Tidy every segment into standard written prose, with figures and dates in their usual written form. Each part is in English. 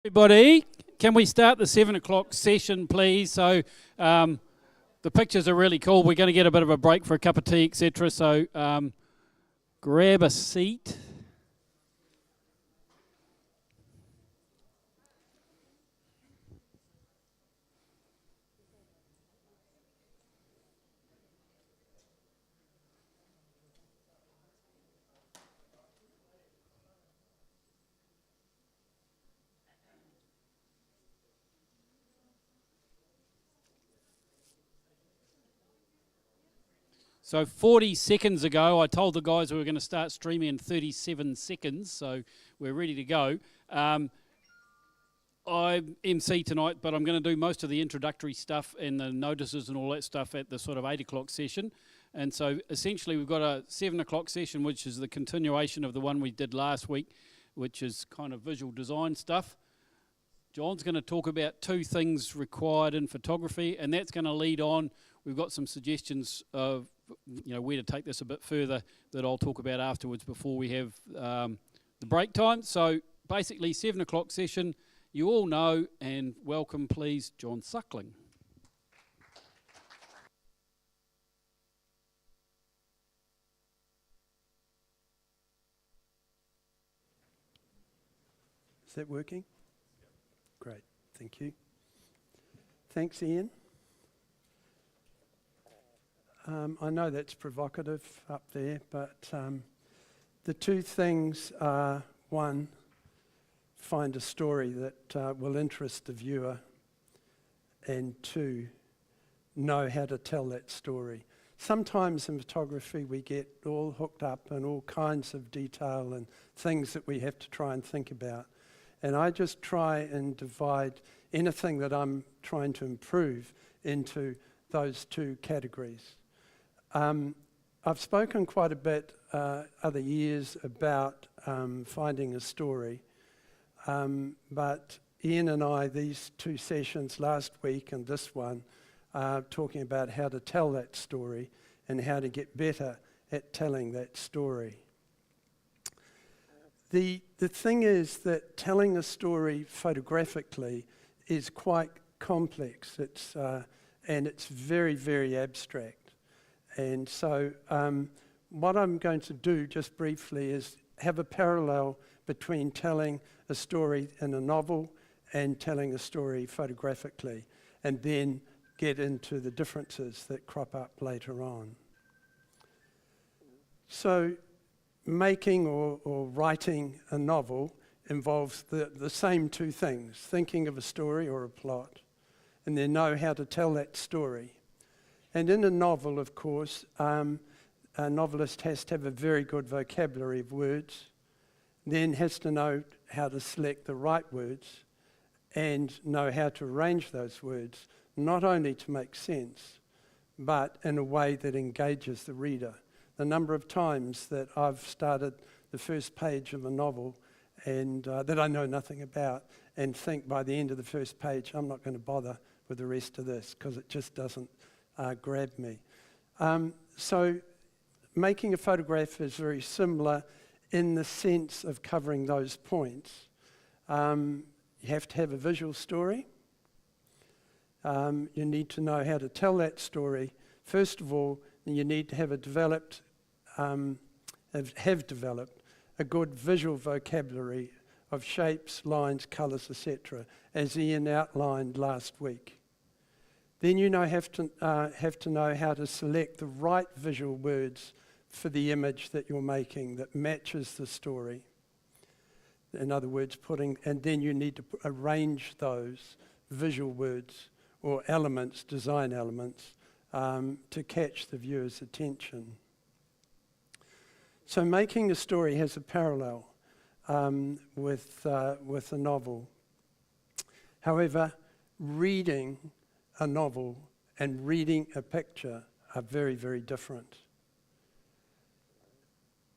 Everybody, can we start the 7 o'clock session, please? So the pictures are really cool. We're going to get a bit of a break for a cup of tea, etc. So grab a seat. So 40 seconds ago, I told the guys we were going to start streaming in 37 seconds, so we're ready to go. I'm MC tonight, but I'm going to do most of the introductory stuff and the notices and all that stuff at the sort of 8 o'clock session. And so essentially we've got a 7 o'clock session, which is the continuation of the one we did last week, which is kind of visual design stuff. John's going to talk about 2 things required in photography, and that's going to lead on. We've got some suggestions of where to take this a bit further that I'll talk about afterwards before we have the break time. So basically 7 o'clock session, you all know, and welcome please John Suckling. Is that working? Great, thank you. Thanks, Ian. I know that's provocative up there, but the 2 things are, 1, find a story that will interest the viewer, and 2, know how to tell that story. Sometimes in photography we get all hooked up in all kinds of detail and things that we have to try and think about. And I just try and divide anything that I'm trying to improve into those 2 categories. I've spoken quite a bit other years about finding a story, but Ian and I, these 2 sessions last week and this one, are talking about how to tell that story and how to get better at telling that story. The thing is that telling a story photographically is quite complex. And it's very, very abstract. And so what I'm going to do just briefly is have a parallel between telling a story in a novel and telling a story photographically, and then get into the differences that crop up later on. So making or writing a novel involves the same 2 things: thinking of a story or a plot, and then know how to tell that story. And in a novel, of course, a novelist has to have a very good vocabulary of words, then has to know how to select the right words and know how to arrange those words, not only to make sense, but in a way that engages the reader. The number of times that I've started the first page of a novel and that I know nothing about and think by the end of the first page, I'm not going to bother with the rest of this because it just doesn't grab me. So making a photograph is very similar in the sense of covering those points. You have to have a visual story. You need to know how to tell that story. First of all, you need to have developed a good visual vocabulary of shapes, lines, colours, etc., as Ian outlined last week. Then you have to know how to select the right visual words for the image that you're making that matches the story. In other words, and then you need to arrange those visual words or elements, design elements, to catch the viewer's attention. So making a story has a parallel with a novel. However, reading a novel and reading a picture are very, very different.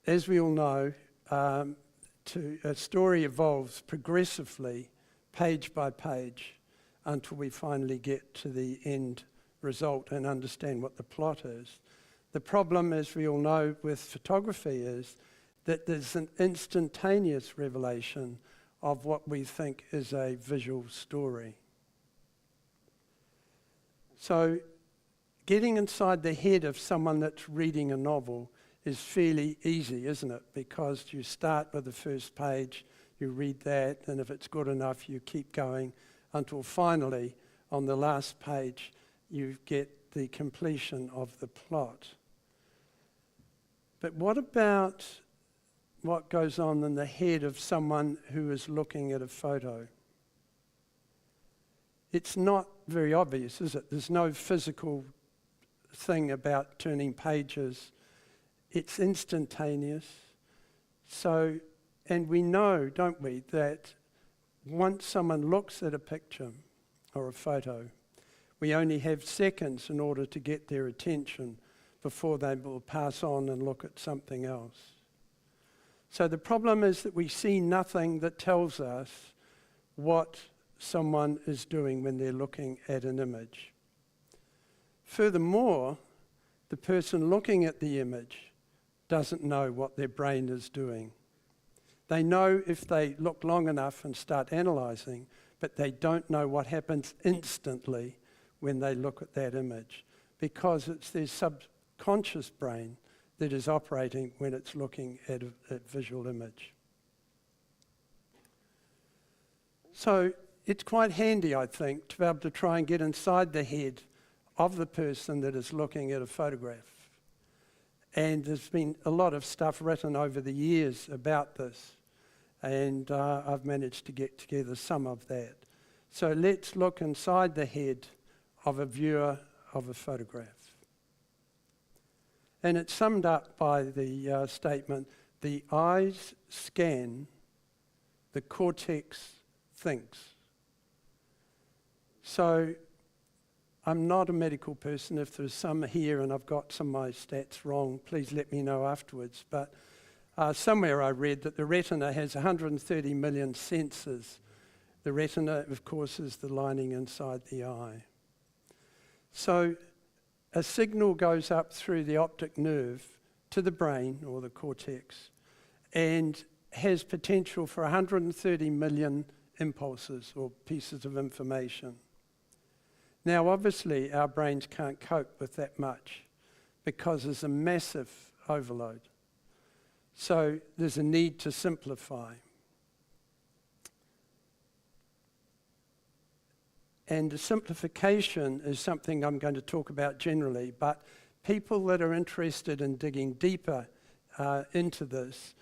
As we all know, a story evolves progressively, page by page, until we finally get to the end result and understand what the plot is. The problem, as we all know with photography, is that there's an instantaneous revelation of what we think is a visual story. So getting inside the head of someone that's reading a novel is fairly easy, isn't it? Because you start with the first page, you read that, and if it's good enough, you keep going until finally, on the last page, you get the completion of the plot. But what about what goes on in the head of someone who is looking at a photo? It's not very obvious, is it? There's no physical thing about turning pages. It's instantaneous. So, and we know, don't we, that once someone looks at a picture or a photo, we only have seconds in order to get their attention before they will pass on and look at something else. So the problem is that we see nothing that tells us what someone is doing when they're looking at an image. Furthermore, the person looking at the image doesn't know what their brain is doing. They know if they look long enough and start analysing, but they don't know what happens instantly when they look at that image, because it's their subconscious brain that is operating when it's looking at a visual image. So it's quite handy, I think, to be able to try and get inside the head of the person that is looking at a photograph. And there's been a lot of stuff written over the years about this, and I've managed to get together some of that. So let's look inside the head of a viewer of a photograph. And it's summed up by the statement, the eyes scan, the cortex thinks. So I'm not a medical person. If there's some here and I've got some of my stats wrong, please let me know afterwards. But somewhere I read that the retina has 130 million sensors. The retina, of course, is the lining inside the eye. So a signal goes up through the optic nerve to the brain, or the cortex, and has potential for 130 million impulses or pieces of information. Now, obviously, our brains can't cope with that much because there's a massive overload. So there's a need to simplify. And the simplification is something I'm going to talk about generally, but people that are interested in digging deeper into this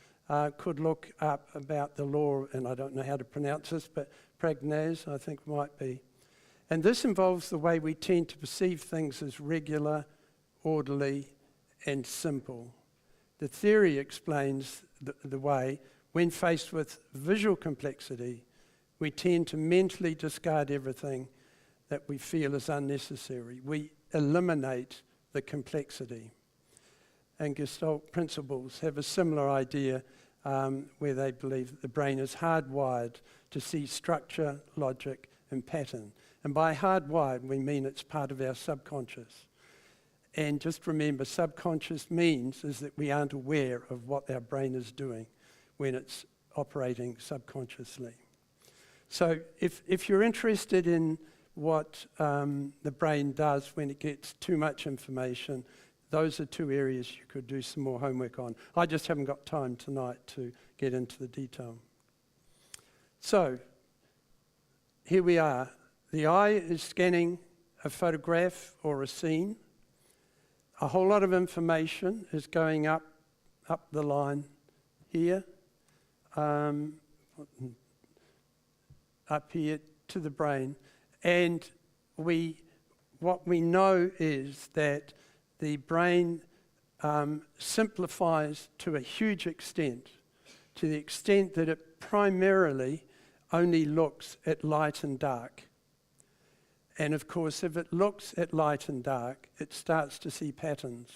could look up about the law, and I don't know how to pronounce this, but pragnaz, I think might be. And this involves the way we tend to perceive things as regular, orderly, and simple. The theory explains the way, when faced with visual complexity, we tend to mentally discard everything that we feel is unnecessary. We eliminate the complexity. And Gestalt principles have a similar idea where they believe that the brain is hardwired to see structure, logic, and pattern. And by hardwired, we mean it's part of our subconscious. And just remember, subconscious means is that we aren't aware of what our brain is doing when it's operating subconsciously. So if you're interested in what the brain does when it gets too much information, those are two areas you could do some more homework on. I just haven't got time tonight to get into the detail. So here we are. The eye is scanning a photograph or a scene. A whole lot of information is going up the line here, up here to the brain. And what we know is that the brain simplifies to a huge extent, to the extent that it primarily only looks at light and dark. And of course, if it looks at light and dark, it starts to see patterns.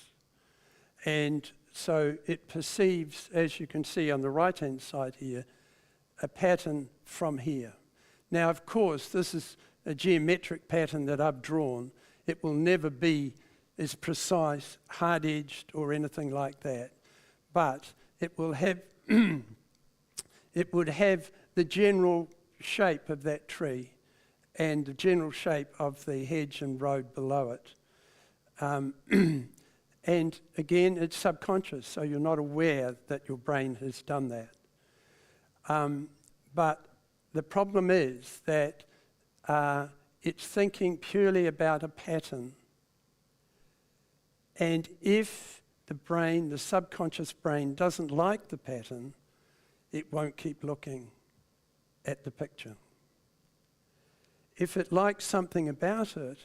And so it perceives, as you can see on the right-hand side here, a pattern from here. Now, of course, this is a geometric pattern that I've drawn. It will never be as precise, hard-edged, or anything like that. But it will have it would have the general shape of that tree and the general shape of the hedge and road below it. And again, it's subconscious, so you're not aware that your brain has done that. But the problem is that it's thinking purely about a pattern. And if the brain, the subconscious brain, doesn't like the pattern, it won't keep looking at the picture. If it likes something about it,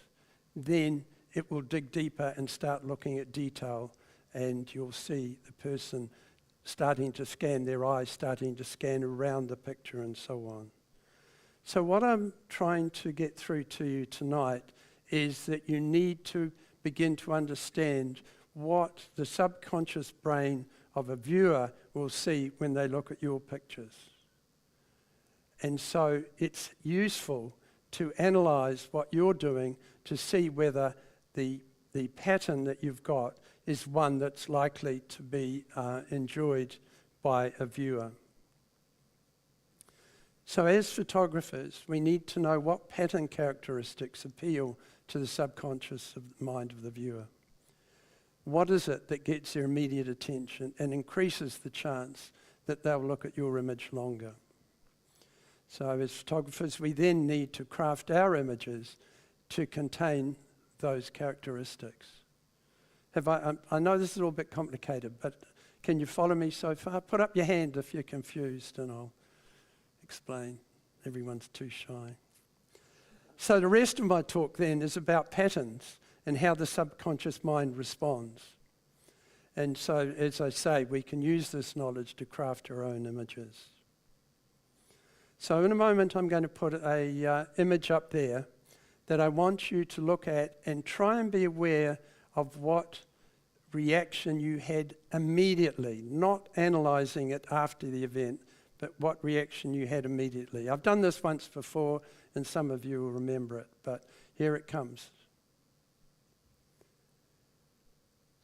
then it will dig deeper and start looking at detail, and you'll see the person starting to scan, their eyes starting to scan around the picture and so on. So what I'm trying to get through to you tonight is that you need to begin to understand what the subconscious brain of a viewer will see when they look at your pictures. And so it's useful to analyze what you're doing to see whether the pattern that you've got is one that's likely to be enjoyed by a viewer. So as photographers, we need to know what pattern characteristics appeal to the subconscious mind of the viewer. What is it that gets their immediate attention and increases the chance that they'll look at your image longer? So as photographers, we then need to craft our images to contain those characteristics. I know this is a little bit complicated, but can you follow me so far? Put up your hand if you're confused and I'll explain. Everyone's too shy. So the rest of my talk then is about patterns and how the subconscious mind responds. And so, as I say, we can use this knowledge to craft our own images. So in a moment, I'm going to put an image up there that I want you to look at and try and be aware of what reaction you had immediately, not analysing it after the event, but what reaction you had immediately. I've done this once before, and some of you will remember it, but here it comes.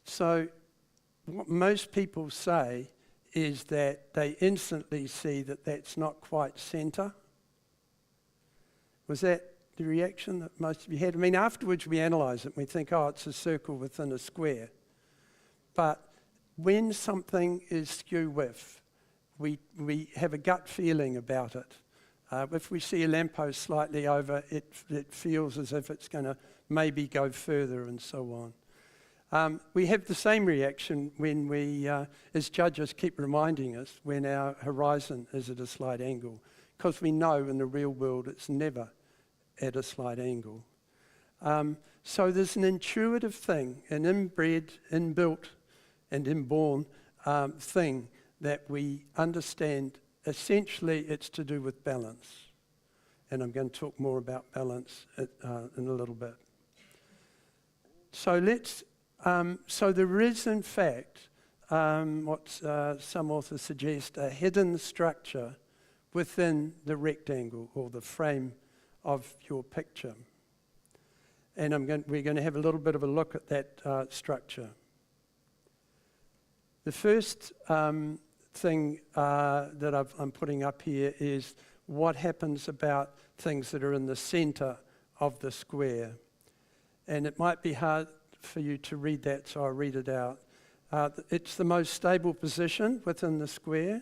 So what most people say is that they instantly see that that's not quite centre. Was that the reaction that most of you had? I mean, afterwards we analyse it and we think, oh, it's a circle within a square. But when something is skew with, we have a gut feeling about it. If we see a lamppost slightly over, it feels as if it's going to maybe go further and so on. We have the same reaction when we, as judges, keep reminding us when our horizon is at a slight angle, because we know in the real world it's never at a slight angle. So there's an intuitive thing, an inbred, inbuilt, and inborn thing that we understand. Essentially, it's to do with balance. And I'm going to talk more about balance in a little bit. So so there is, in fact, what some authors suggest, a hidden structure within the rectangle or the frame of your picture. And we're going to have a little bit of a look at that structure. The first thing that I'm putting up here is what happens about things that are in the centre of the square. And it might be hard for you to read that, so I'll read it out. It's the most stable position within the square.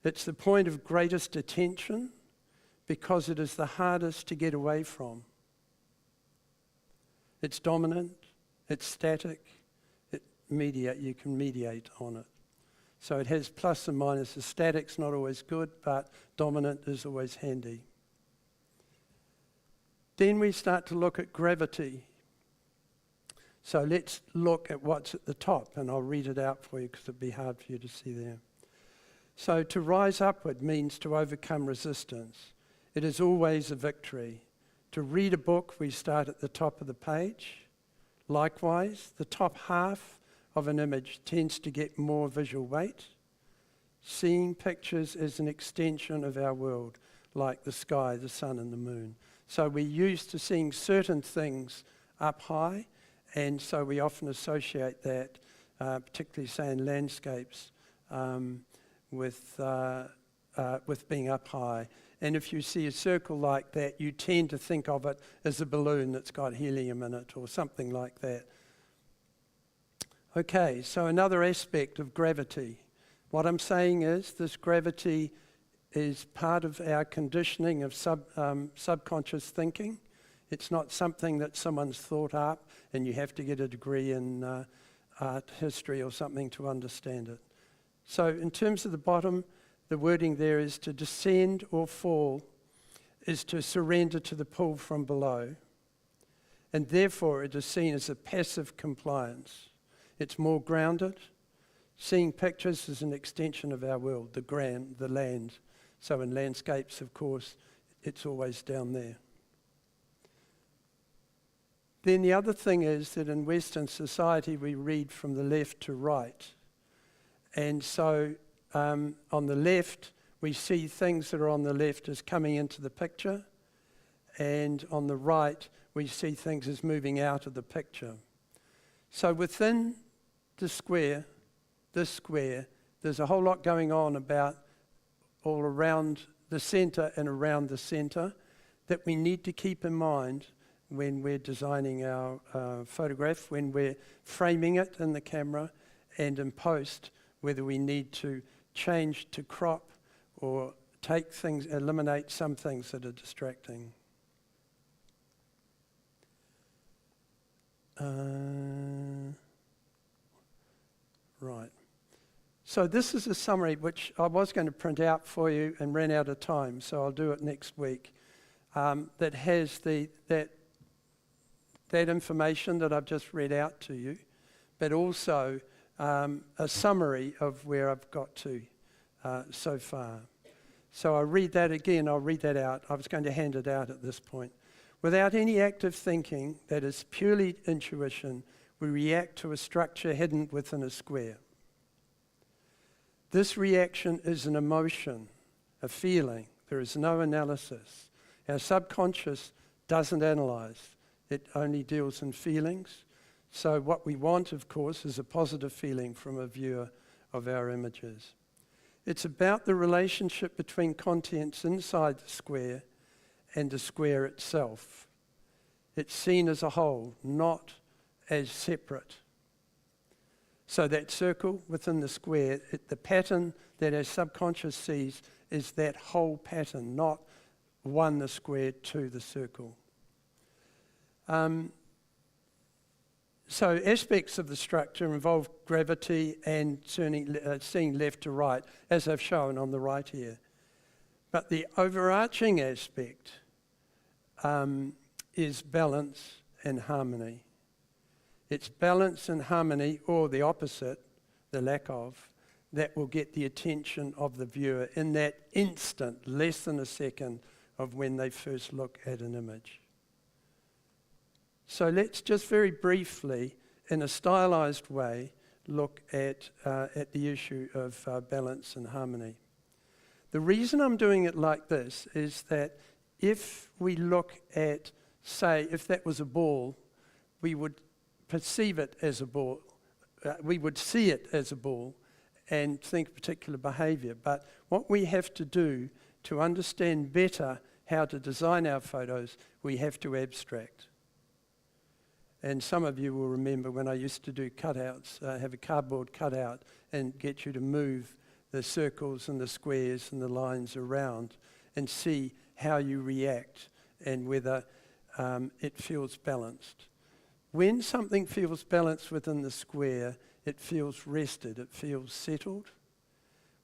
It's the point of greatest attention because it is the hardest to get away from. It's dominant, it's static, you can mediate on it. So it has plus and minuses. Static's not always good, but dominant is always handy. Then we start to look at gravity. So let's look at what's at the top, and I'll read it out for you because it'd be hard for you to see there. So to rise upward means to overcome resistance. It is always a victory. To read a book, we start at the top of the page. Likewise, the top half of an image tends to get more visual weight. Seeing pictures is an extension of our world, like the sky, the sun, and the moon. So we're used to seeing certain things up high, and so we often associate that, particularly say in landscapes, with with being up high. And if you see a circle like that, you tend to think of it as a balloon that's got helium in it or something like that. Okay, so another aspect of gravity. What I'm saying is this gravity is part of our conditioning of subconscious thinking. It's not something that someone's thought up and you have to get a degree in art history or something to understand it. So in terms of the bottom, the wording there is to descend or fall is to surrender to the pull from below. And therefore it is seen as a passive compliance. It's more grounded. Seeing pictures is an extension of our world, the land. So in landscapes, of course, it's always down there. Then the other thing is that in Western society, we read from the left to right. And so on the left, we see things that are on the left as coming into the picture. And on the right, we see things as moving out of the picture. So within this square, there's a whole lot going on about all around the centre and around the centre that we need to keep in mind when we're designing our photograph, when we're framing it in the camera and in post, whether we need to change to crop or take things, eliminate some things that are distracting. Right. So this is a summary which I was going to print out for you and ran out of time, so I'll do it next week. That has that information that I've just read out to you, but also a summary of where I've got to so far. So I'll read that again, I'll read that out. I was going to hand it out at this point. Without any active thinking, that is purely intuition, we react to a structure hidden within a square. This reaction is an emotion, a feeling. There is no analysis. Our subconscious doesn't analyze. It only deals in feelings. So what we want, of course, is a positive feeling from a viewer of our images. It's about the relationship between contents inside the square and the square itself. It's seen as a whole, not as separate. So that circle within the square, the pattern that our subconscious sees is that whole pattern, not one the square, two the circle. So aspects of the structure involve gravity and seeing left to right, as I've shown on the right here. But the overarching aspect is balance and harmony. It's balance and harmony, or the opposite, the lack of, that will get the attention of the viewer in that instant, less than a second, of when they first look at an image. So let's just very briefly, in a stylized way, look at the issue of balance and harmony. The reason I'm doing it like this is that if we look at, say, if that was a ball, we would perceive it as a ball. We would see it as a ball and think particular behavior. But what we have to do to understand better how to design our photos, we have to abstract. And some of you will remember when I used to do cutouts, have a cardboard cutout and get you to move the circles and the squares and the lines around and see how you react and whether it feels balanced. When something feels balanced within the square, it feels rested, it feels settled.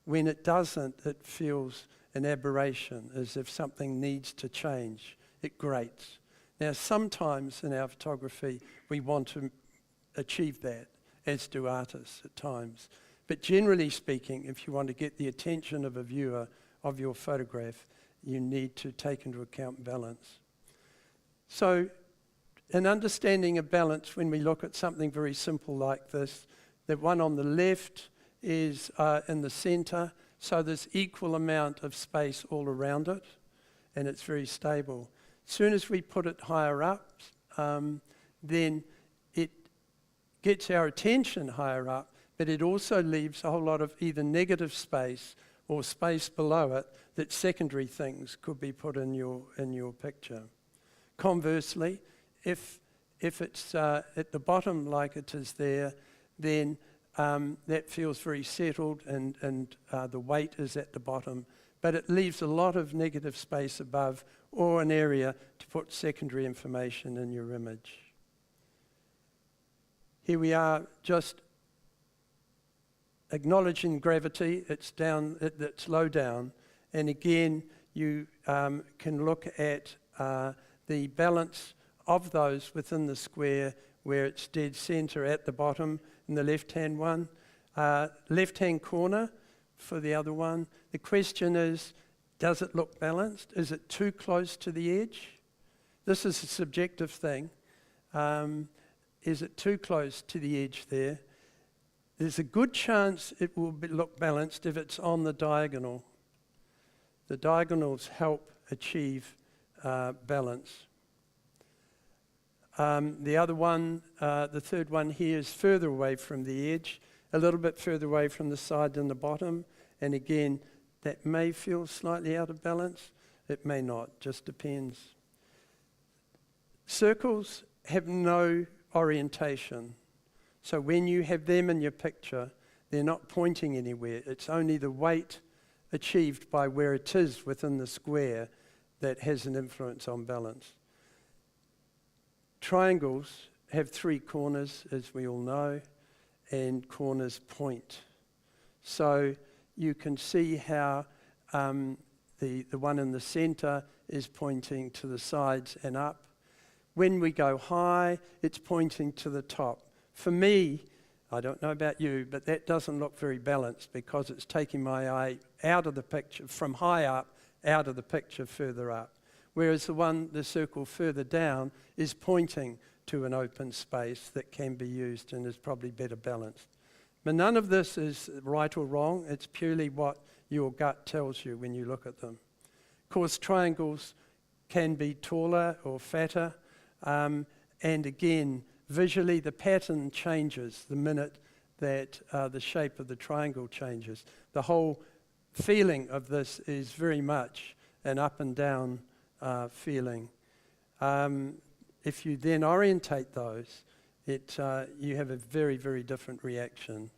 When it doesn't, it feels an aberration, as if something needs to change. It grates. Now, sometimes in our photography, we want to achieve that, as do artists at times. But generally speaking, if you want to get the attention of a viewer of your photograph, you need to take into account balance. So, an understanding of balance when we look at something very simple like this, the one on the left is in the center, so there's equal amount of space all around it, and it's very stable. As soon as we put it higher up, then it gets our attention higher up, but it also leaves a whole lot of either negative space or space below it that secondary things could be put in your picture. Conversely, if it's at the bottom like it is there, then that feels very settled and the weight is at the bottom, but it leaves a lot of negative space above or an area to put secondary information in your image. Here we are just acknowledging gravity, it's low down, and again you can look at the balance of those within the square where it's dead center at the bottom in the left-hand one. Left-hand corner for the other one. The question is, does it look balanced? Is it too close to the edge? This is a subjective thing. Is it too close to the edge there? There's a good chance it will look balanced if it's on the diagonal. The diagonals help achieve balance. The other one, the third one here is further away from the edge, a little bit further away from the side than the bottom. And again, that may feel slightly out of balance. It may not, just depends. Circles have no orientation. So when you have them in your picture, they're not pointing anywhere. It's only the weight achieved by where it is within the square that has an influence on balance. Triangles have 3 corners, as we all know, and corners point. So you can see how the one in the center is pointing to the sides and up. When we go high, it's pointing to the top. For me, I don't know about you, but that doesn't look very balanced because it's taking my eye out of the picture, from high up, out of the picture further up. Whereas the circle further down is pointing to an open space that can be used and is probably better balanced. But none of this is right or wrong. It's purely what your gut tells you when you look at them. Of course, triangles can be taller or fatter. And again, visually, the pattern changes the minute that the shape of the triangle changes. The whole feeling of this is very much an up and down feeling. If you then orientate those, you have a very, very different reaction.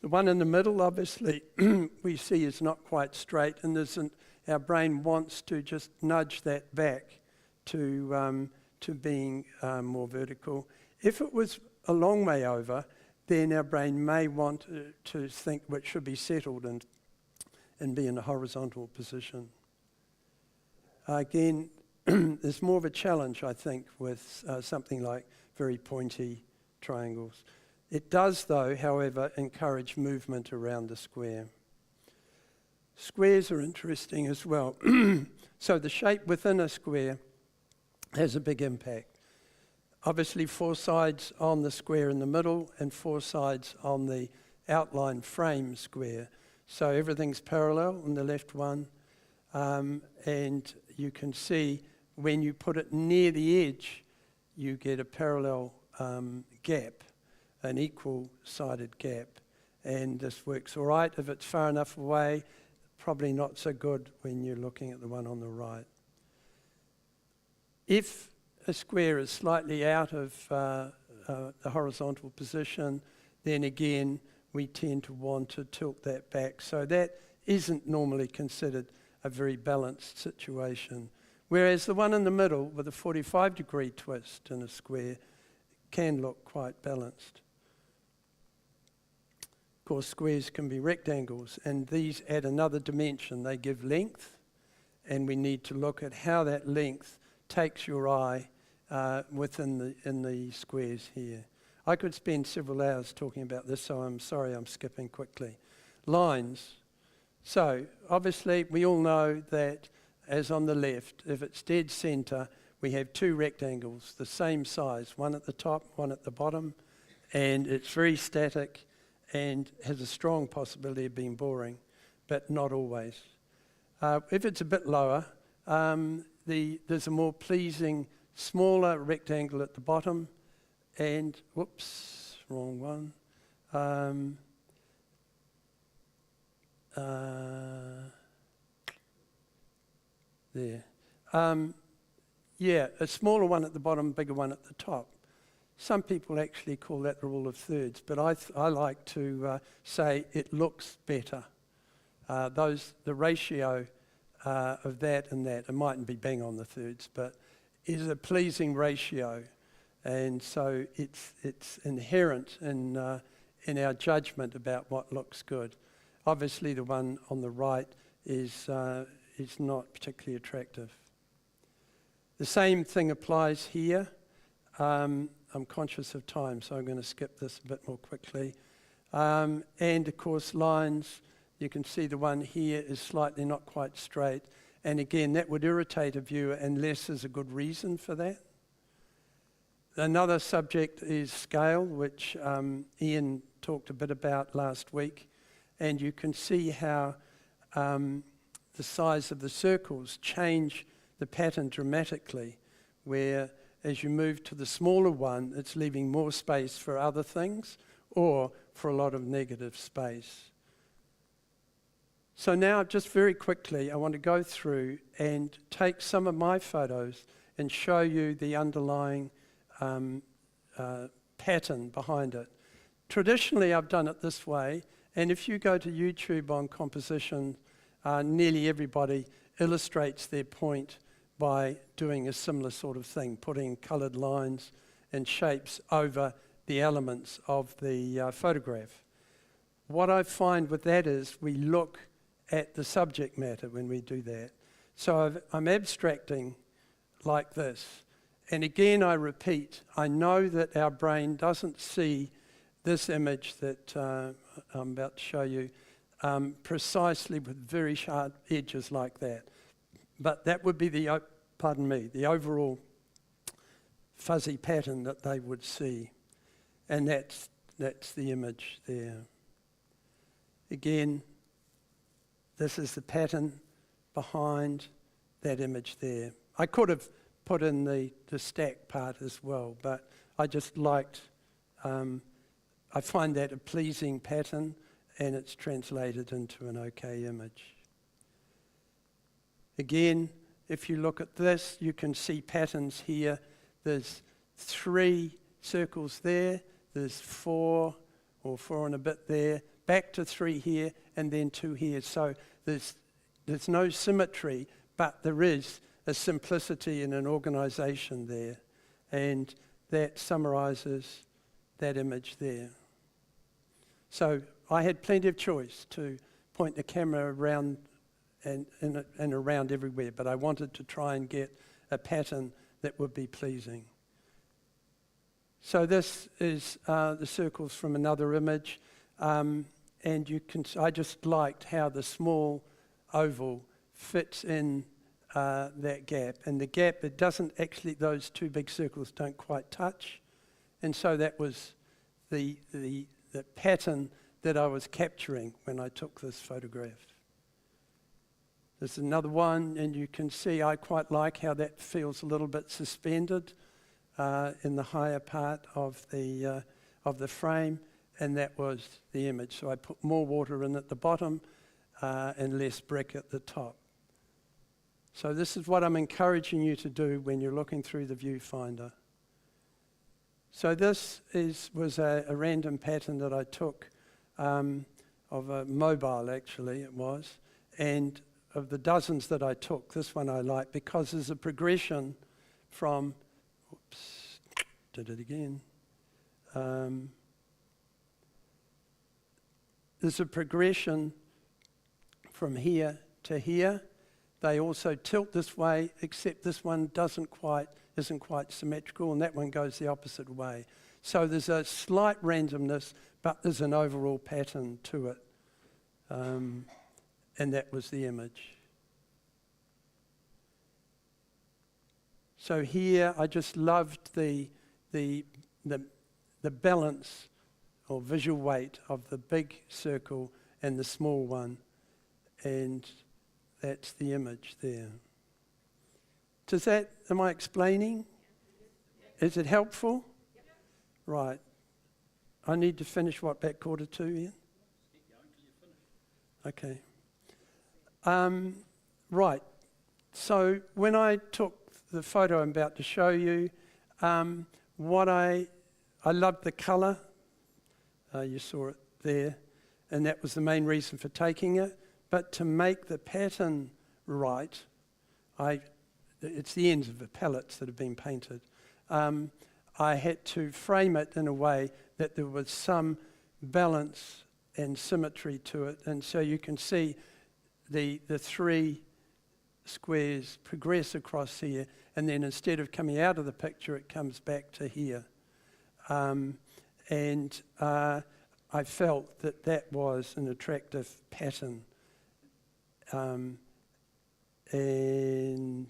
The one in the middle, obviously, we see is not quite straight, and our brain wants to just nudge that back to being more vertical. If it was a long way over, then our brain may want to think it should be settled and be in a horizontal position. Again, there's more of a challenge, I think, with something like very pointy triangles. It does, though, however, encourage movement around the square. Squares are interesting as well. So the shape within a square has a big impact. Obviously 4 sides on the square in the middle and 4 sides on the outline frame square. So everything's parallel on the left one. And you can see when you put it near the edge, you get a parallel gap, an equal-sided gap. And this works all right if it's far enough away, probably not so good when you're looking at the one on the right. If a square is slightly out of the horizontal position, then again, we tend to want to tilt that back. So that isn't normally considered a very balanced situation. Whereas the one in the middle with a 45-degree twist in a square can look quite balanced. Of course, squares can be rectangles, and these add another dimension. They give length, and we need to look at how that length takes your eye in the squares here. I could spend several hours talking about this, so I'm sorry I'm skipping quickly. Lines. So, obviously, we all know that, as on the left, if it's dead center, we have 2 rectangles, the same size, one at the top, one at the bottom, and it's very static and has a strong possibility of being boring, but not always. If it's a bit lower, there's a more pleasing, smaller rectangle at the bottom, and, whoops, wrong one. there. Yeah, a smaller one at the bottom, bigger one at the top. Some people actually call that the rule of thirds, but I like to say it looks better. The ratio of that and that, it mightn't be bang on the thirds, but is a pleasing ratio. And so it's inherent in our judgment about what looks good. Obviously, the one on the right is not particularly attractive. The same thing applies here. I'm conscious of time, so I'm going to skip this a bit more quickly. And of course, lines, you can see the one here is slightly not quite straight. And again, that would irritate a viewer unless there's a good reason for that. Another subject is scale, which Ian talked a bit about last week. And you can see how the size of the circles change the pattern dramatically, where as you move to the smaller one, it's leaving more space for other things or for a lot of negative space. So now, just very quickly, I want to go through and take some of my photos and show you the underlying pattern behind it. Traditionally, I've done it this way, and if you go to YouTube on composition, nearly everybody illustrates their point by doing a similar sort of thing, putting coloured lines and shapes over the elements of the photograph. What I find with that is we look at the subject matter when we do that. So I'm abstracting like this. And again, I repeat, I know that our brain doesn't see this image that I'm about to show you precisely with very sharp edges like that. But that would be the overall fuzzy pattern that they would see. And that's the image there. Again, this is the pattern behind that image there. I could have put in the stack part as well, but I just liked, I find that a pleasing pattern, and it's translated into an okay image. Again, if you look at this, you can see patterns here. There's 3 circles there, there's 4 or 4 and a bit there, back to 3 here, and then 2 here. So there's no symmetry, but there is a simplicity and an organisation there. And that summarises that image there. So I had plenty of choice to point the camera around and around everywhere, but I wanted to try and get a pattern that would be pleasing. So this is the circles from another image, and I just liked how the small oval fits in that gap. And the gap, it doesn't actually, those 2 big circles don't quite touch. And so that was the pattern that I was capturing when I took this photograph. There's another one, and you can see I quite like how that feels a little bit suspended in the higher part of the frame, and that was the image. So I put more water in at the bottom and less brick at the top. So this is what I'm encouraging you to do when you're looking through the viewfinder. So this was a random pattern that I took of a mobile, actually it was, and of the dozens that I took, this one I like because there's a progression from, oops, did it again. There's a progression from here to here. They also tilt this way, except this one isn't quite symmetrical, and that one goes the opposite way. So there's a slight randomness, but there's an overall pattern to it. And that was the image. So here I just loved the balance or visual weight of the big circle and the small one, and that's the image there. Am I explaining? Is it helpful? Right. I need to finish, back 1:45, Ian? Okay. Right. So when I took the photo I'm about to show you, what I loved the colour. You saw it there, and that was the main reason for taking it. But to make the pattern right, it's the ends of the pallets that have been painted. I had to frame it in a way that there was some balance and symmetry to it, and so you can see the three squares progress across here, and then instead of coming out of the picture, it comes back to here. I felt that that was an attractive pattern. And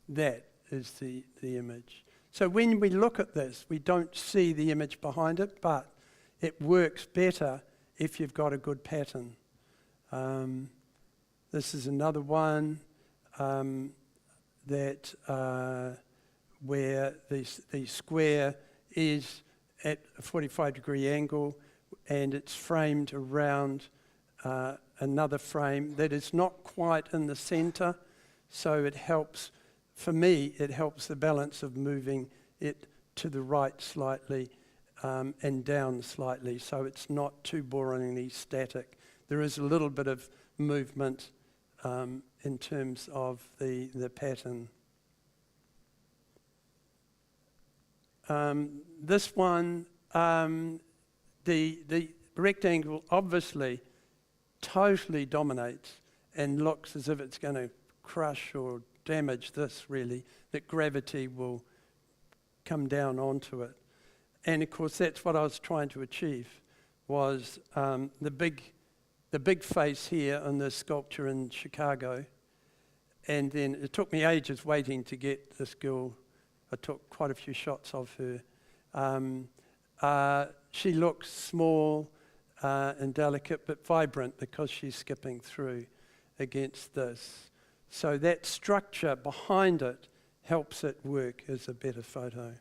that is the image. So when we look at this, we don't see the image behind it, but it works better if you've got a good pattern. This is another one that where the square is at a 45-degree angle, and it's framed around another frame that is not quite in the center, so it helps, for me, it helps the balance of moving it to the right slightly and down slightly, so it's not too boringly static. There is a little bit of movement in terms of the pattern. This one, the rectangle obviously totally dominates and looks as if it's going to crush or damage this, really, that gravity will come down onto it. And of course that's what I was trying to achieve, was the big face here on this sculpture in Chicago. And then it took me ages waiting to get this girl. I took quite a few shots of her. She looks small and delicate, but vibrant because she's skipping through against this. So that structure behind it helps it work as a better photo.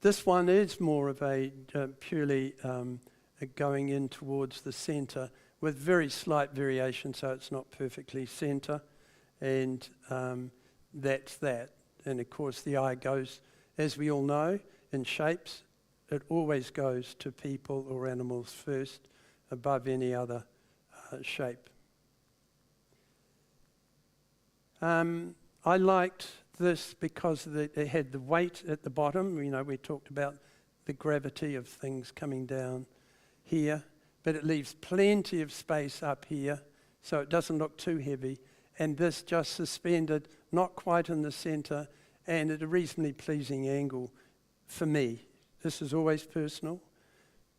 This one is more of a purely going in towards the center with very slight variation, so it's not perfectly center. And that's that. And of course the eye goes, as we all know, in shapes, it always goes to people or animals first above any other shape. I liked this because it had the weight at the bottom. You know, we talked about the gravity of things coming down here, but it leaves plenty of space up here, so it doesn't look too heavy. And this just suspended, not quite in the center, and at a reasonably pleasing angle for me. This is always personal,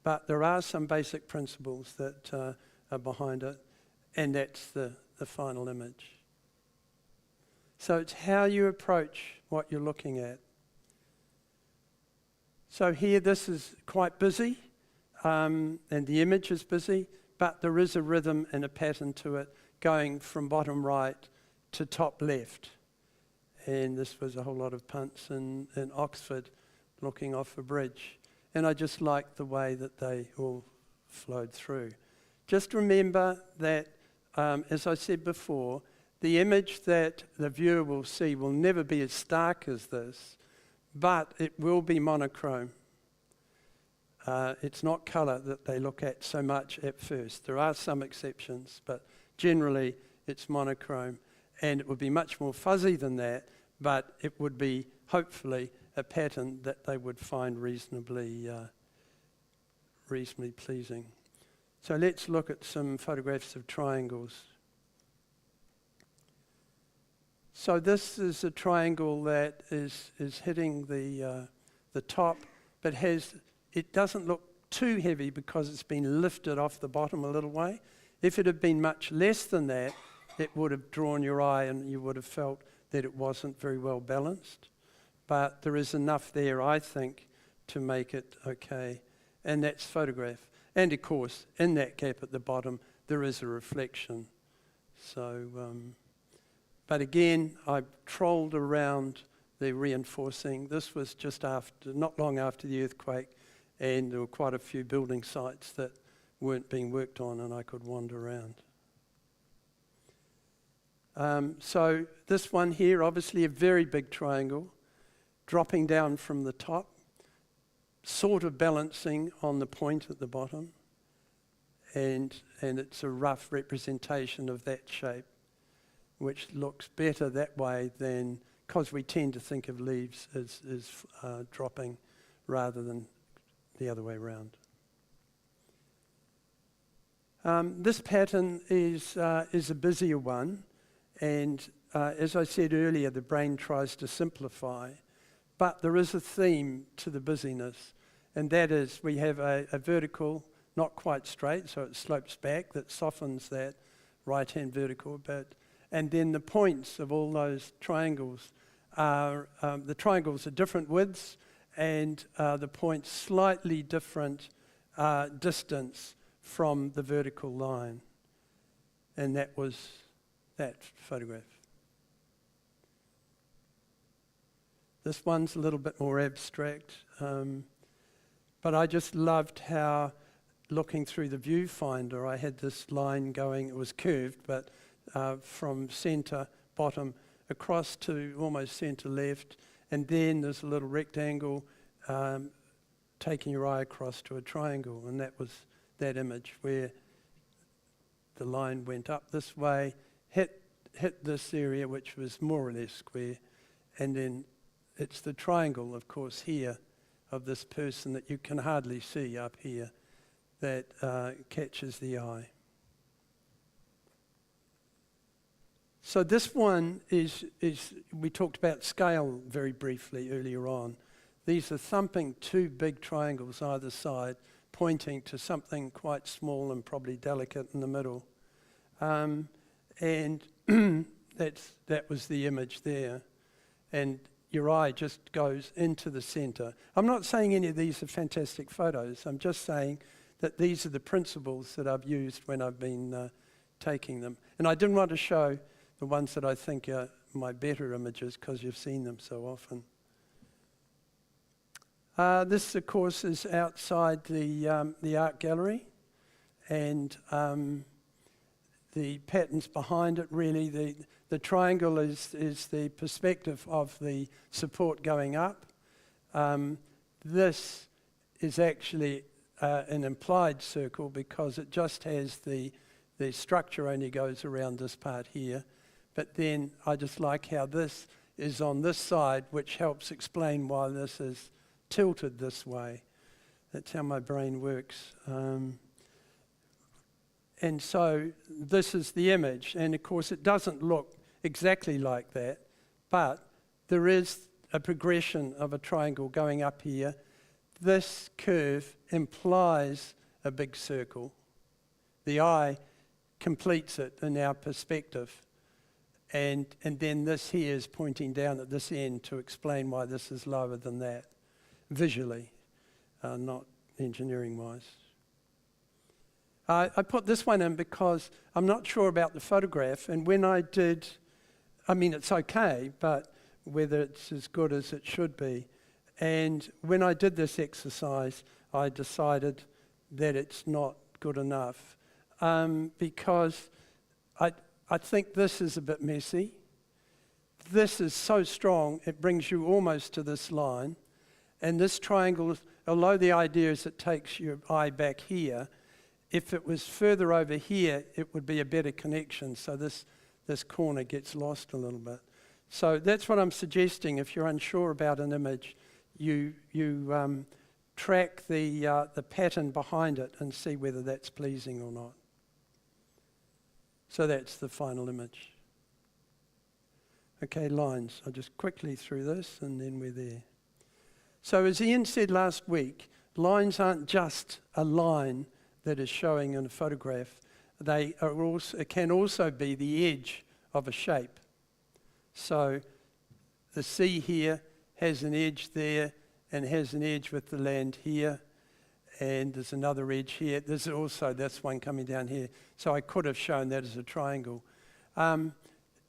but there are some basic principles that are behind it, and that's the final image. So it's how you approach what you're looking at. So here this is quite busy, and the image is busy, but there is a rhythm and a pattern to it going from bottom right to top left. And this was a whole lot of punts in Oxford looking off a bridge. And I just liked the way that they all flowed through. Just remember that, as I said before, the image that the viewer will see will never be as stark as this, but it will be monochrome. It's not colour that they look at so much at first. There are some exceptions, but generally it's monochrome. And it would be much more fuzzy than that, but it would be, hopefully, a pattern that they would find reasonably pleasing. So let's look at some photographs of triangles. So this is a triangle that is hitting the top, but it doesn't look too heavy because it's been lifted off the bottom a little way. If it had been much less than that, it would have drawn your eye and you would have felt that it wasn't very well balanced. But there is enough there, I think, to make it okay. And that's photograph. And of course, in that gap at the bottom, there is a reflection. So, but again, I trolled around the reinforcing. This was just after, not long after the earthquake, and there were quite a few building sites that weren't being worked on and I could wander around. So this one here, obviously a very big triangle, dropping down from the top, sort of balancing on the point at the bottom, and it's a rough representation of that shape, which looks better that way than, because we tend to think of leaves as dropping rather than the other way around. This pattern is a busier one, and as I said earlier, the brain tries to simplify, but there is a theme to the busyness, and that is we have a vertical, not quite straight, so it slopes back, that softens that right-hand vertical a bit, and then the points of all those triangles are, the triangles are different widths, and the points slightly different distance from the vertical line. And that was that photograph. This one's a little bit more abstract, but I just loved how, looking through the viewfinder, I had this line going, it was curved, but from centre bottom across to almost centre left, and then there's a little rectangle taking your eye across to a triangle, and that was that image where the line went up this way, hit this area which was more or less square, and then it's the triangle, of course, here of this person that you can hardly see up here that catches the eye. So this one is we talked about scale very briefly earlier on. These are thumping two big triangles either side, pointing to something quite small and probably delicate in the middle. And that was the image there. And your eye just goes into the centre. I'm not saying any of these are fantastic photos. I'm just saying that these are the principles that I've used when I've been taking them. And I didn't want to show the ones that I think are my better images because you've seen them so often. This, of course, is outside the art gallery, and the patterns behind it, really, the triangle is the perspective of the support going up. This is actually an implied circle because it just has the structure only goes around this part here. But then I just like how this is on this side, which helps explain why this is tilted this way. That's how my brain works. And so this is the image, and of course it doesn't look exactly like that, but there is a progression of a triangle going up here. This curve implies a big circle. The eye completes it in our perspective. And then this here is pointing down at this end to explain why this is lower than that, visually, not engineering-wise. I put this one in because I'm not sure about the photograph, and when I did, I mean, it's okay, but whether it's as good as it should be. And when I did this exercise, I decided that it's not good enough because I think this is a bit messy. This is so strong, it brings you almost to this line. And this triangle, although the idea is it takes your eye back here, if it was further over here, it would be a better connection. So this corner gets lost a little bit. So that's what I'm suggesting. If you're unsure about an image, you track the pattern behind it and see whether that's pleasing or not. So that's the final image. Okay, lines. I'll just quickly through this and then we're there. So as Ian said last week, lines aren't just a line that is showing in a photograph. They are also, it can also be the edge of a shape. So the sea here has an edge there and has an edge with the land here, and there's another edge here. There's also this one coming down here. So I could have shown that as a triangle. And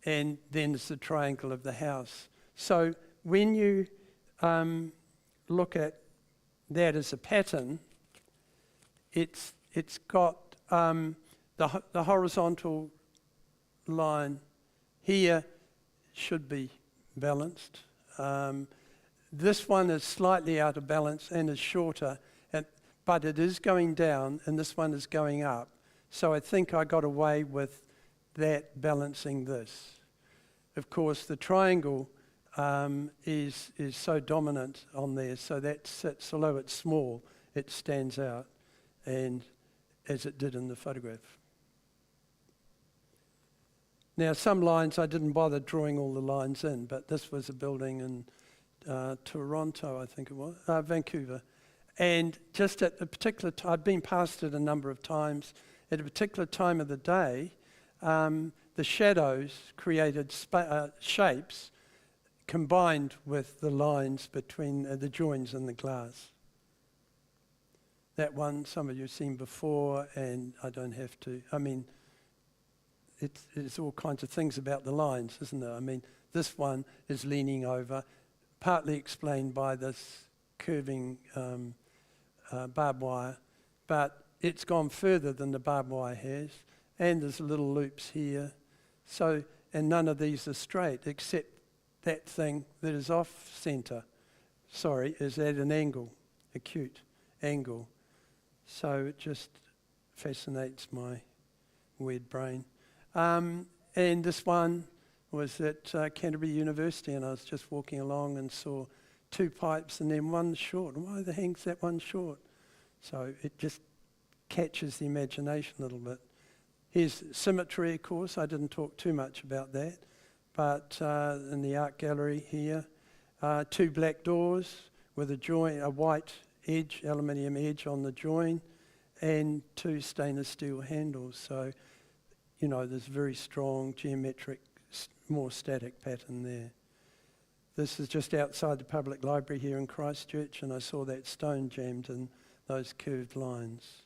then there's the triangle of the house. So when you look at that as a pattern, it's it's got the horizontal line here should be balanced. This one is slightly out of balance and is shorter, but it is going down, and this one is going up. So I think I got away with that balancing this. Of course, the triangle is so dominant on there, so that sits, although it's small, it stands out, and as it did in the photograph. Now, some lines I didn't bother drawing all the lines in, but this was a building in Toronto, I think it was, Vancouver. And just at a particular time, I've been past it a number of times, at a particular time of the day, the shadows created shapes combined with the lines between the joins in the glass. That one, some of you have seen before, and I don't have to. I mean, it's all kinds of things about the lines, isn't there? I mean, this one is leaning over, partly explained by this curving barbed wire, but it's gone further than the barbed wire has, and there's little loops here. So, and none of these are straight, except that thing that is off center, is at an angle, acute angle. So it just fascinates my weird brain. And this one was at Canterbury University, and I was just walking along and saw two pipes and then one short. Why the heck's that one short? So it just catches the imagination a little bit. Here's symmetry, of course. I didn't talk too much about that. But in the art gallery here, two black doors with a white edge, aluminium edge on the join, and two stainless steel handles. So, you know, there's very strong geometric, more static pattern there. This is just outside the public library here in Christchurch, and I saw that stone jammed in those curved lines.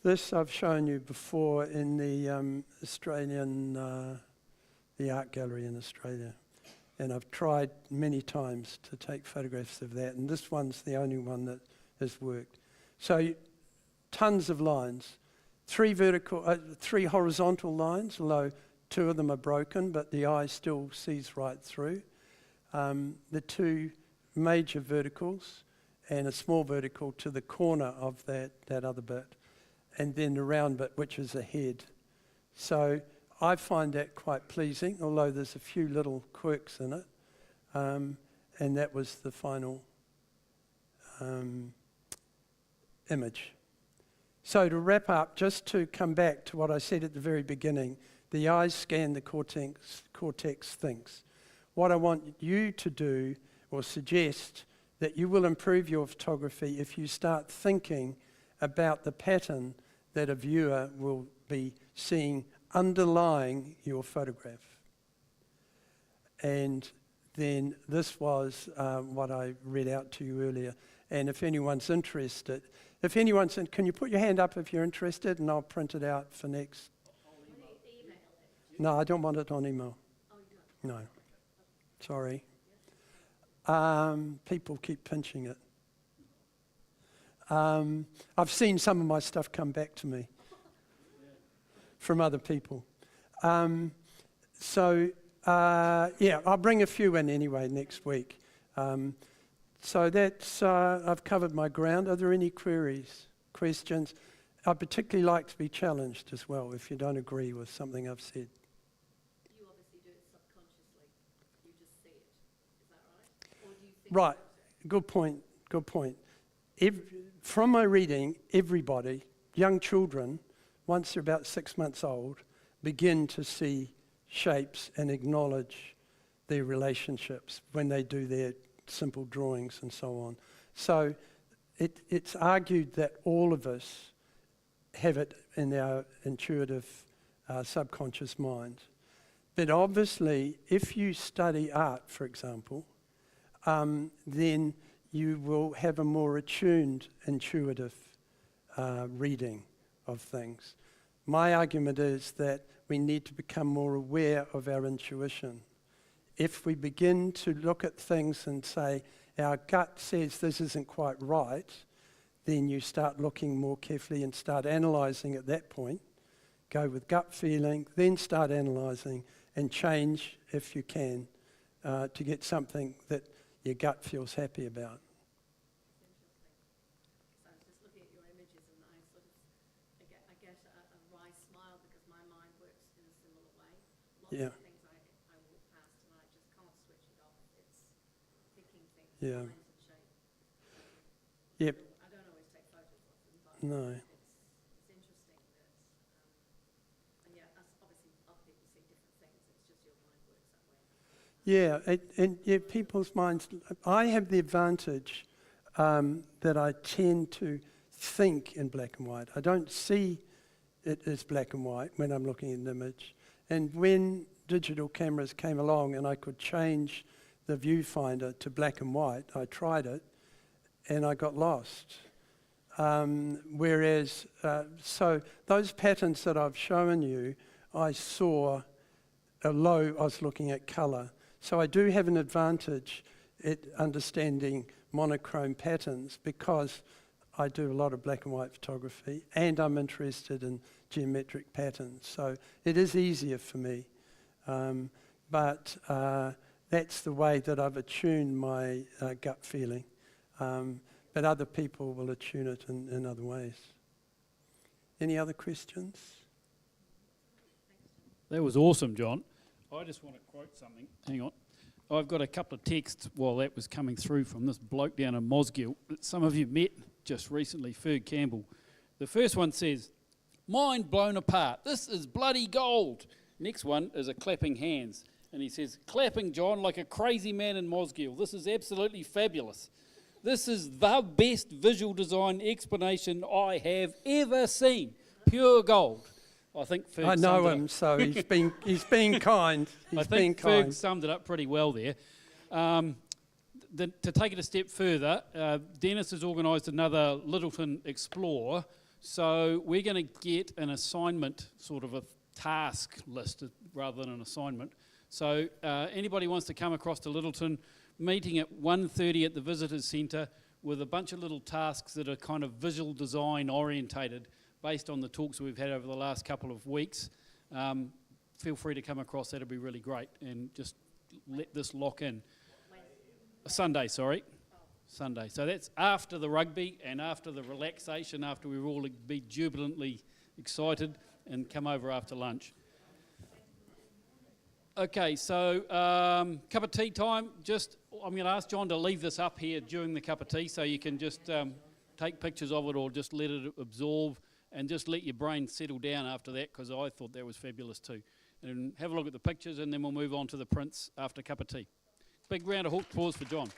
This I've shown you before in the the art gallery in Australia. And I've tried many times to take photographs of that, and this one's the only one that has worked. So tons of lines, three horizontal lines, although two of them are broken, but the eye still sees right through. The two major verticals and a small vertical to the corner of that other bit, and then the round bit, which is a head. So I find that quite pleasing, although there's a few little quirks in it. And that was the final image. So to wrap up, just to come back to what I said at the very beginning, the eyes scan, the cortex thinks. What I want you to do, or suggest, that you will improve your photography if you start thinking about the pattern that a viewer will be seeing underlying your photograph. And then this was what I read out to you earlier. And if anyone's interested, can you put your hand up if you're interested, and I'll print it out for next. No, I don't want it on email. No, sorry. People keep pinching it. I've seen some of my stuff come back to me from other people. So I'll bring a few in anyway next week. So that's, I've covered my ground. Are there any questions? I'd particularly like to be challenged as well if you don't agree with something I've said. You obviously do it subconsciously. You just see it. Is that right? Or do you think Right. Good point. From my reading, everybody, young children, once they're about 6 months old, begin to see shapes and acknowledge their relationships when they do their simple drawings and so on. So it's argued that all of us have it in our intuitive subconscious mind. But obviously, if you study art, for example, then you will have a more attuned, intuitive reading of things. My argument is that we need to become more aware of our intuition. If we begin to look at things and say, our gut says this isn't quite right, then you start looking more carefully and start analysing at that point. Go with gut feeling, then start analysing and change if you can to get something that your gut feels happy about. So I was just looking at your images and I sort of, I get a wry smile because my mind works in a similar way. Lots Yeah. of things I walk past and I just can't switch it off. It's picking things, Yeah. lines and shape. Yep. I don't always take photos of them, but No. it's interesting that, and yeah, obviously other people see different things. It's just your mind works that way. Yeah, and yeah, people's minds. I have the advantage that I tend to think in black and white. I don't see it as black and white when I'm looking at an image. And when digital cameras came along and I could change the viewfinder to black and white, I tried it and I got lost. Whereas, so those patterns that I've shown you, I saw I was looking at colour. So I do have an advantage at understanding monochrome patterns because I do a lot of black and white photography and I'm interested in geometric patterns. So it is easier for me. But that's the way that I've attuned my gut feeling. But other people will attune it in other ways. Any other questions? That was awesome, John. I just want to quote something. Hang on. I've got a couple of texts while that was coming through from this bloke down in Mosgiel that some of you met just recently, Ferg Campbell. The first one says, "Mind blown apart. This is bloody gold." Next one is a clapping hands. And he says, "Clapping, John, like a crazy man in Mosgiel. This is absolutely fabulous. This is the best visual design explanation I have ever seen. Pure gold." I think Ferg I know summed it him, up. so he's been kind. I He's been think Ferg kind. summed it up pretty well there. To take it a step further, Dennis has organised another Littleton Explore, so we're going to get an assignment, sort of a task list rather than an assignment. So anybody wants to come across to Littleton, meeting at 1:30 at the Visitors Centre with a bunch of little tasks that are kind of visual design orientated based on the talks we've had over the last couple of weeks. Feel free to come across, that'll be really great, and just let this lock in. Sunday, sorry. Sunday. So that's after the rugby and after the relaxation, after we've all be jubilantly excited and come over after lunch. Okay, so cup of tea time. I'm going to ask John to leave this up here during the cup of tea so you can just take pictures of it or just let it absorb and just let your brain settle down after that, because I thought that was fabulous too. And have a look at the pictures and then we'll move on to the prints after a cup of tea. Big round of applause for John.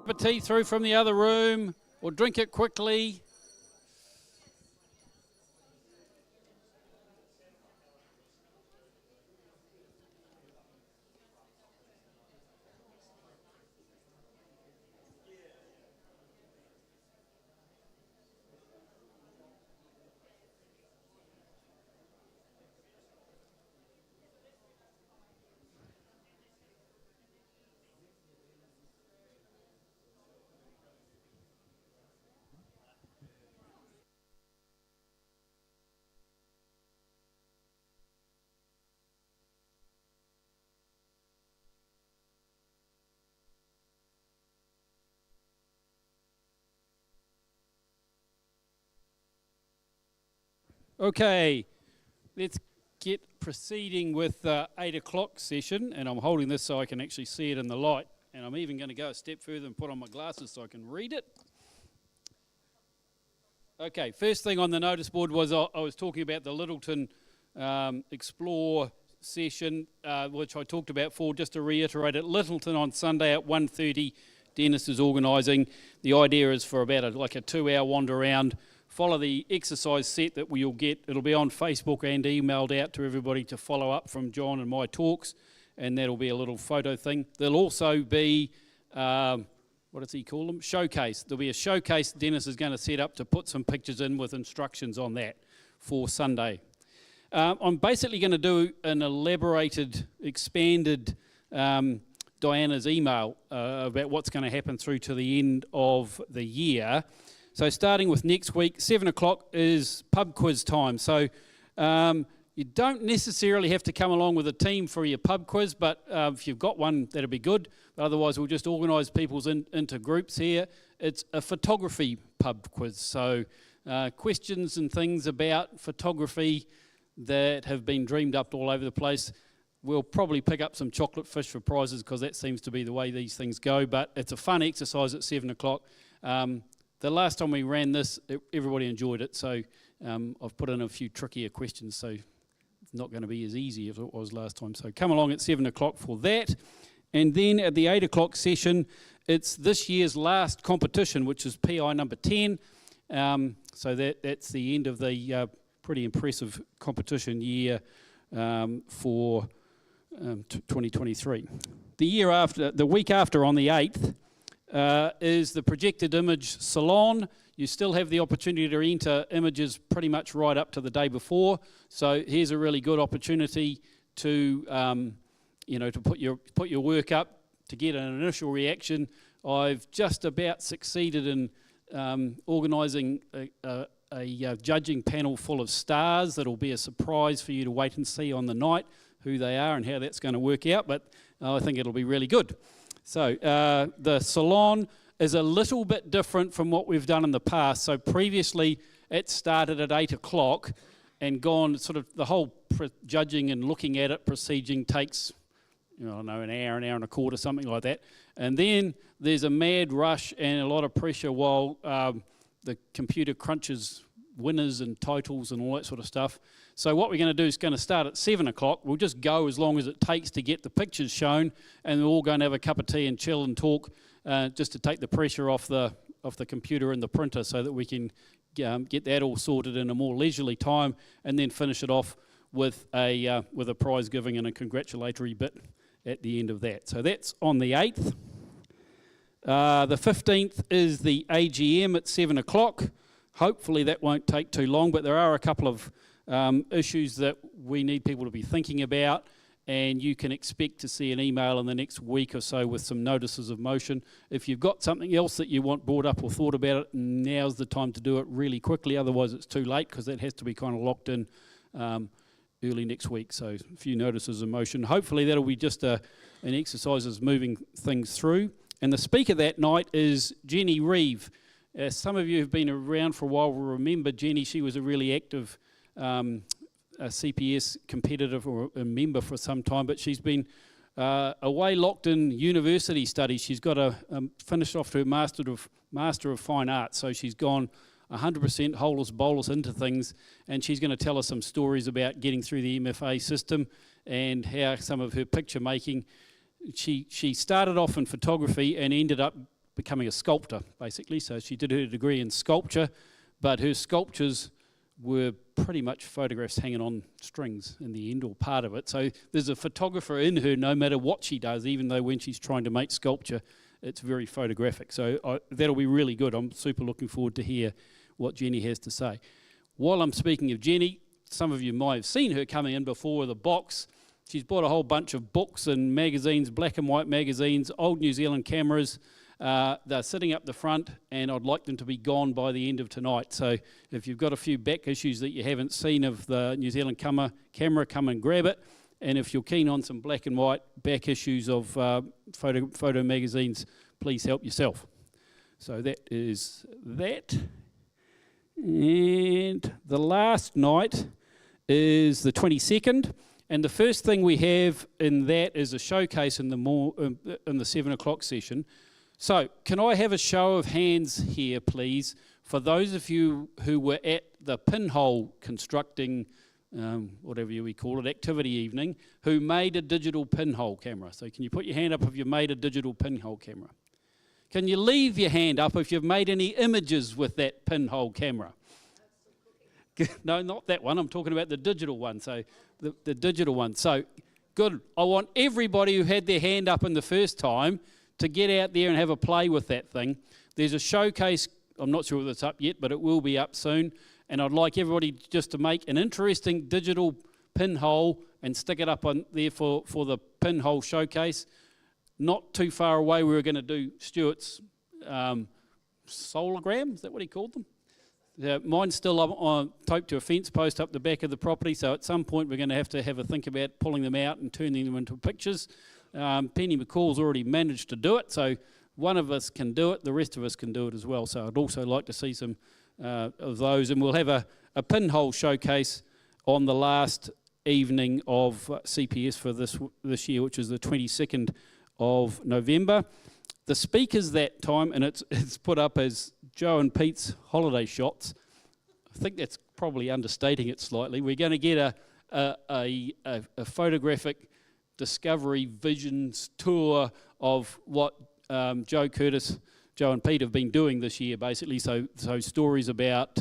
cup of tea through from the other room or drink it quickly. Okay, let's get proceeding with the 8 o'clock session, and I'm holding this so I can actually see it in the light, and I'm even going to go a step further and put on my glasses so I can read it. Okay, first thing on the notice board was I was talking about the Littleton Explore session, which I talked about for, just to reiterate it, Littleton on Sunday at 1:30, Dennis is organising. The idea is for about like a 2-hour wander around, follow the exercise set that you'll get. It'll be on Facebook and emailed out to everybody to follow up from John and my talks, and that'll be a little photo thing. There'll also be, what does he call them? Showcase. There'll be a showcase Dennis is going to set up to put some pictures in with instructions on that for Sunday. I'm basically going to do an elaborated, expanded Diana's email about what's going to happen through to the end of the year. So starting with next week, 7 o'clock is pub quiz time. So you don't necessarily have to come along with a team for your pub quiz, but if you've got one, that'll be good. But otherwise, we'll just organise people's into groups here. It's a photography pub quiz. So questions and things about photography that have been dreamed up all over the place. We'll probably pick up some chocolate fish for prizes because that seems to be the way these things go. But it's a fun exercise at 7 o'clock. The last time we ran this, everybody enjoyed it, so I've put in a few trickier questions, so it's not going to be as easy as it was last time. So come along at 7 o'clock for that. And then at the 8 o'clock session, it's this year's last competition, which is PI number 10. So that's the end of the pretty impressive competition year for 2023. The week after, on the 8th, is the projected image salon. You still have the opportunity to enter images pretty much right up to the day before. So here's a really good opportunity to, to put your work up to get an initial reaction. I've just about succeeded in organising a judging panel full of stars that'll be a surprise for you to wait and see on the night who they are and how that's going to work out. But I think it'll be really good. So the salon is a little bit different from what we've done in the past. So previously it started at 8 o'clock and gone sort of the whole judging and looking at it, procedure takes, I don't know, an hour and a quarter, something like that. And then there's a mad rush and a lot of pressure while the computer crunches winners and totals and all that sort of stuff. So what we're going to do is going to start at 7 o'clock. We'll just go as long as it takes to get the pictures shown, and we're all going to have a cup of tea and chill and talk just to take the pressure off the computer and the printer so that we can get that all sorted in a more leisurely time and then finish it off with a prize giving and a congratulatory bit at the end of that. So that's on the 8th. The 15th is the AGM at 7 o'clock. Hopefully that won't take too long, but there are a couple of issues that we need people to be thinking about, and you can expect to see an email in the next week or so with some notices of motion. If you've got something else that you want brought up or thought about it, now's the time to do it really quickly, otherwise it's too late because that has to be kind of locked in early next week. So a few notices of motion. Hopefully that'll be just an exercise as moving things through. And the speaker that night is Jenny Reeve. Some of you who've been around for a while will remember Jenny. She was a really active a CPS competitive or a member for some time, but she's been away locked in university studies. She's got finished off her Master of Fine Arts, so she's gone 100% holus bolus into things, and she's going to tell us some stories about getting through the MFA system and how some of her picture making. She started off in photography and ended up becoming a sculptor, basically. So she did her degree in sculpture, but her sculptures were pretty much photographs hanging on strings in the end, or part of it. So there's a photographer in her no matter what she does, even though when she's trying to make sculpture, it's very photographic. So that'll be really good. I'm super looking forward to hear what Jenny has to say. While I'm speaking of Jenny, some of you might have seen her coming in before with a box. She's bought a whole bunch of books and magazines, black and white magazines, old New Zealand cameras. They're sitting up the front, and I'd like them to be gone by the end of tonight. So if you've got a few back issues that you haven't seen of the New Zealand camera, come and grab it. And if you're keen on some black and white back issues of photo magazines, please help yourself. So that is that. And the last night is the 22nd. And the first thing we have in that is a showcase in the 7 o'clock session. So can I have a show of hands here, please, for those of you who were at the pinhole constructing, whatever we call it, activity evening, who made a digital pinhole camera. So can you put your hand up if you've made a digital pinhole camera? Can you leave your hand up if you've made any images with that pinhole camera? No, not that one. I'm talking about the digital one. So the digital one. So good. I want everybody who had their hand up in the first time to get out there and have a play with that thing. There's a showcase. I'm not sure whether it's up yet, but it will be up soon. And I'd like everybody just to make an interesting digital pinhole and stick it up on there for the pinhole showcase. Not too far away, we were going to do Stuart's sologram. Is that what he called them? Mine's still on, taped to a fence post up the back of the property, so at some point we're going to have a think about pulling them out and turning them into pictures. Penny McCall's already managed to do it, so one of us can do it, the rest of us can do it as well. So I'd also like to see some of those, and we'll have a pinhole showcase on the last evening of CPS for this year, which is the 22nd of November. The speakers that time, and it's put up as Joe and Pete's holiday shots. I think that's probably understating it slightly. We're going to get a photographic discovery visions tour of what Joe and Pete have been doing this year, basically. So stories about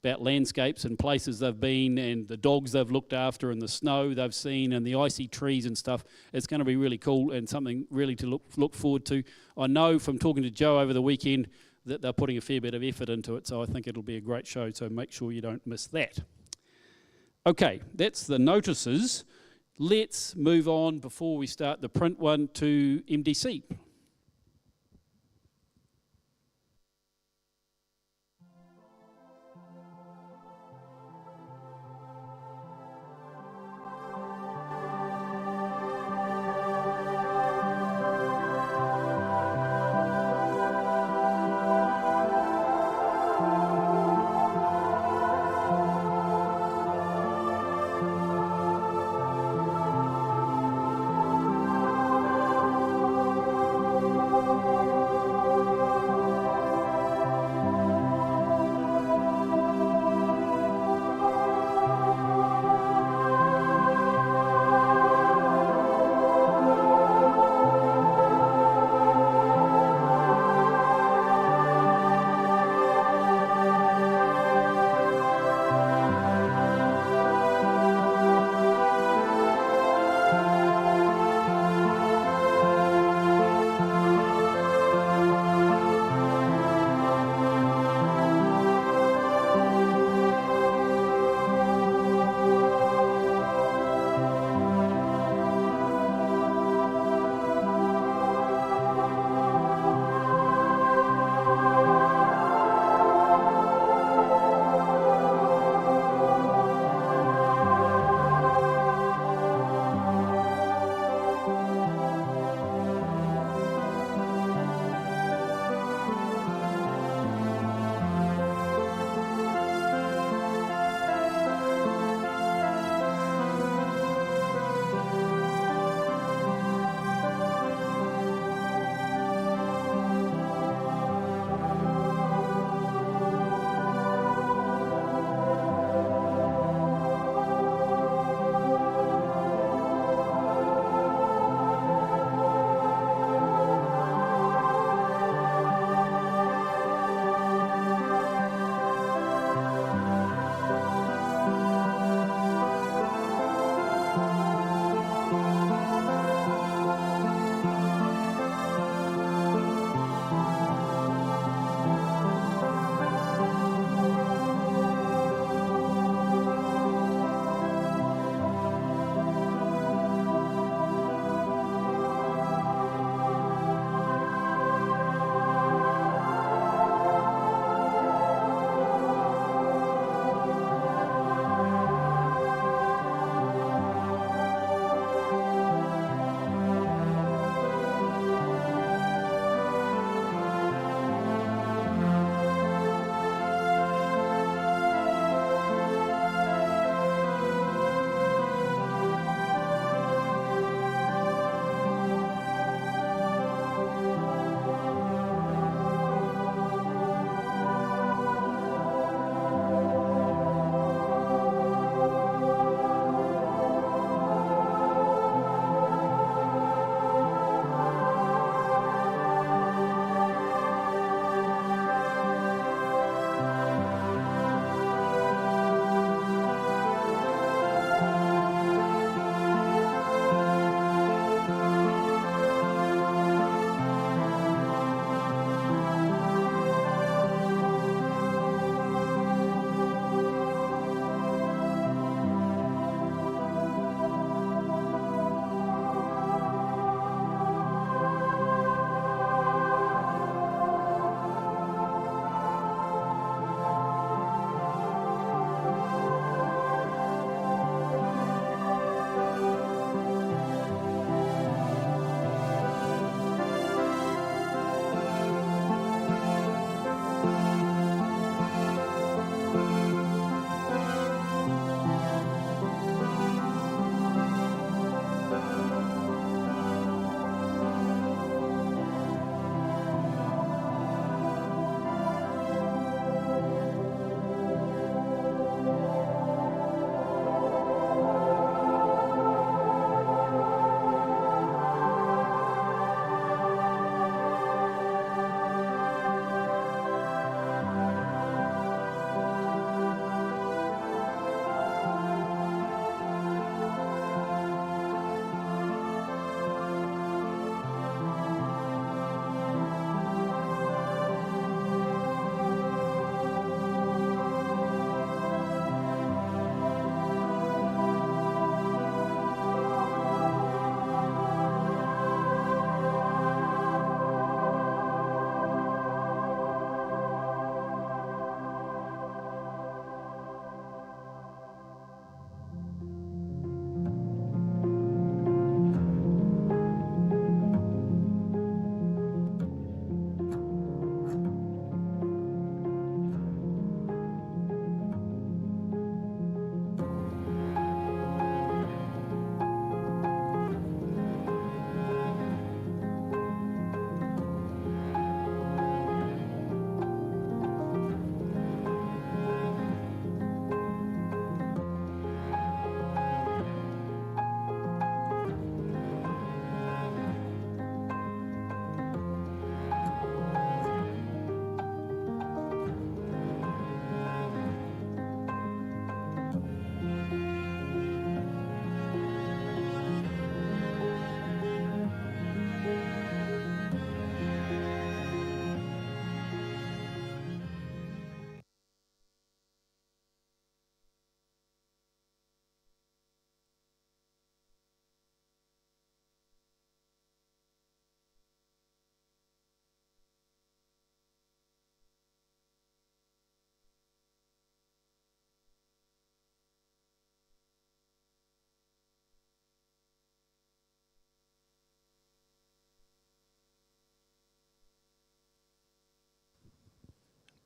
landscapes and places they've been, and the dogs they've looked after, and the snow they've seen, and the icy trees and stuff. It's going to be really cool and something really to look forward to. I know from talking to Joe over the weekend that they're putting a fair bit of effort into it, so I think it'll be a great show, so make sure you don't miss that. Okay, that's the notices. Let's move on before we start the print one to MDC.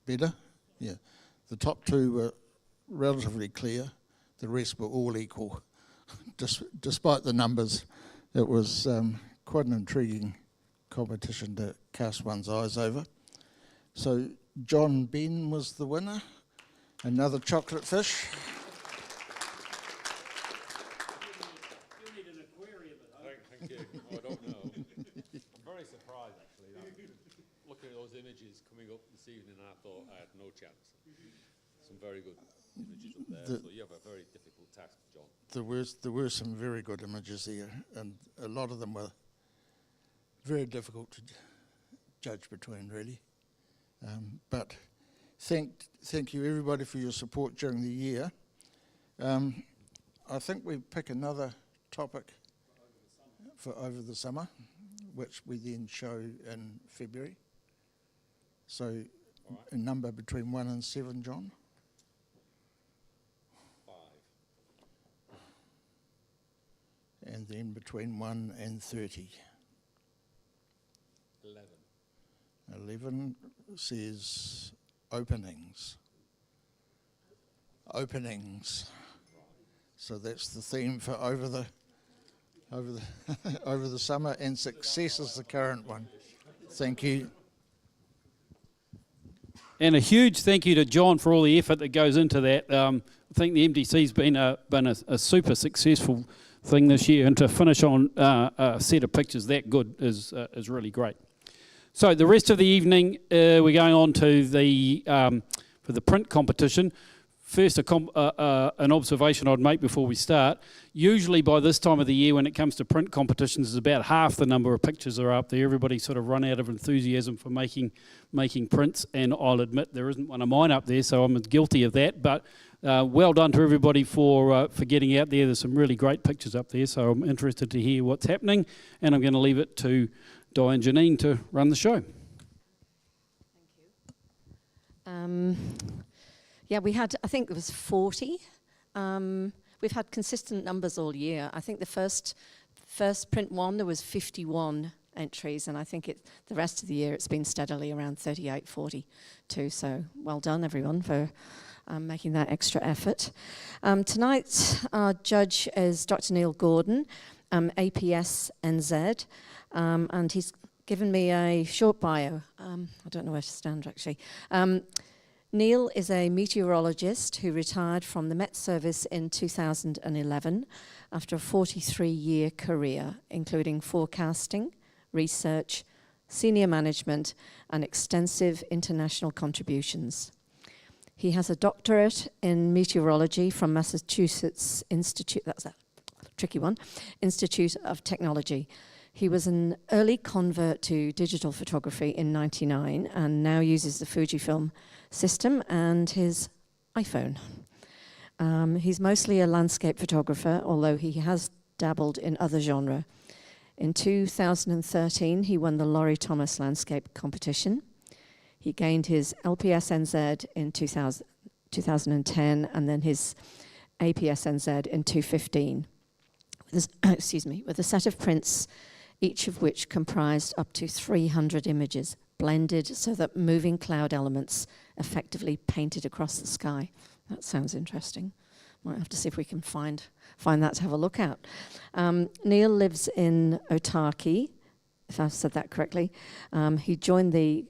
Better? Yeah. The top two were relatively clear. The rest were all equal. Despite the numbers, it was quite an intriguing competition to cast one's eyes over. So John Ben was the winner. Another chocolate fish. You need an aquarium at home. Thank you. I don't know. I'm very surprised, actually. Looking at those images coming up this evening, I thought I had no chance. Some very good images up there. So you have a very difficult task, John. There were some very good images there, and a lot of them were very difficult to judge between, really. But thank you everybody for your support during the year. I think we pick another topic for over the summer, which we then show in February. So a number between 1 and 7, John? 5. And then between 1 and 30. 11. 11 says openings. Openings. So that's the theme for over the over the summer, and success is the current one. Thank you. And a huge thank you to John for all the effort that goes into that. I think the MDC's been a super successful thing this year, and to finish on a set of pictures that good is really great. So the rest of the evening, we're going on to the for the print competition. First, an observation I'd make before we start. Usually by this time of the year when it comes to print competitions, there's about half the number of pictures are up there. Everybody sort of run out of enthusiasm for making prints, and I'll admit there isn't one of mine up there, so I'm guilty of that. But well done to everybody for getting out there. There's some really great pictures up there, so I'm interested to hear what's happening, and I'm going to leave it to Di and Janine to run the show. Thank you. Yeah, we had, I think it was 40. We've had consistent numbers all year. I think the first print one, there was 51 entries, and I think the rest of the year it's been steadily around 38, 42. So well done, everyone, for making that extra effort. Tonight, our judge is Dr. Neil Gordon, APS NZ, and he's given me a short bio. I don't know where to stand, actually. Neil is a meteorologist who retired from the Met Service in 2011 after a 43-year career, including forecasting, research, senior management, and extensive international contributions. He has a doctorate in meteorology from Massachusetts Institute, that's a tricky one, Institute of Technology. He was an early convert to digital photography in '99 and now uses the Fujifilm system and his iPhone. He's mostly a landscape photographer, although he has dabbled in other genre. In 2013, he won the Laurie Thomas Landscape Competition. He gained his LPS NZ in 2010 and then his APS NZ in 2015. With a set of prints, each of which comprised up to 300 images, blended so that moving cloud elements effectively painted across the sky. That sounds interesting. Might have to see if we can find that to have a look at. Neil lives in Otaki, if I've said that correctly. He joined the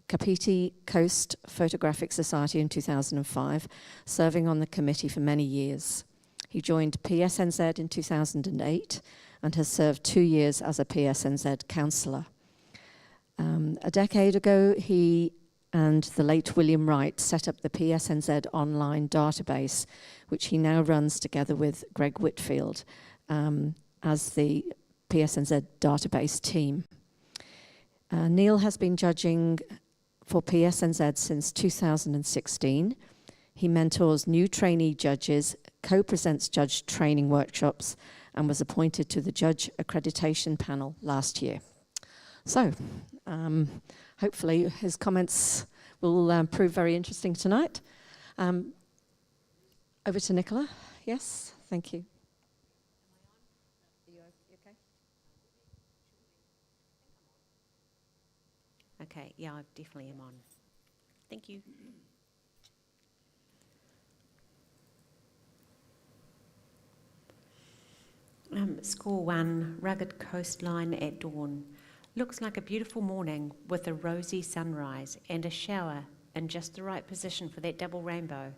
Kapiti Coast Photographic Society in 2005, serving on the committee for many years. He joined PSNZ in 2008 and has served 2 years as a PSNZ counsellor. A decade ago, he and the late William Wright set up the PSNZ online database, which he now runs together with Greg Whitfield as the PSNZ database team. Neil has been judging for PSNZ since 2016. He mentors new trainee judges, co-presents judge training workshops, and was appointed to the judge accreditation panel last year. So, hopefully his comments will prove very interesting tonight. Over to Nicola. Yes, thank you. Are you okay? Okay, yeah, I definitely am on. Thank you. Score 1, rugged coastline at dawn. Looks like a beautiful morning with a rosy sunrise and a shower in just the right position for that double rainbow.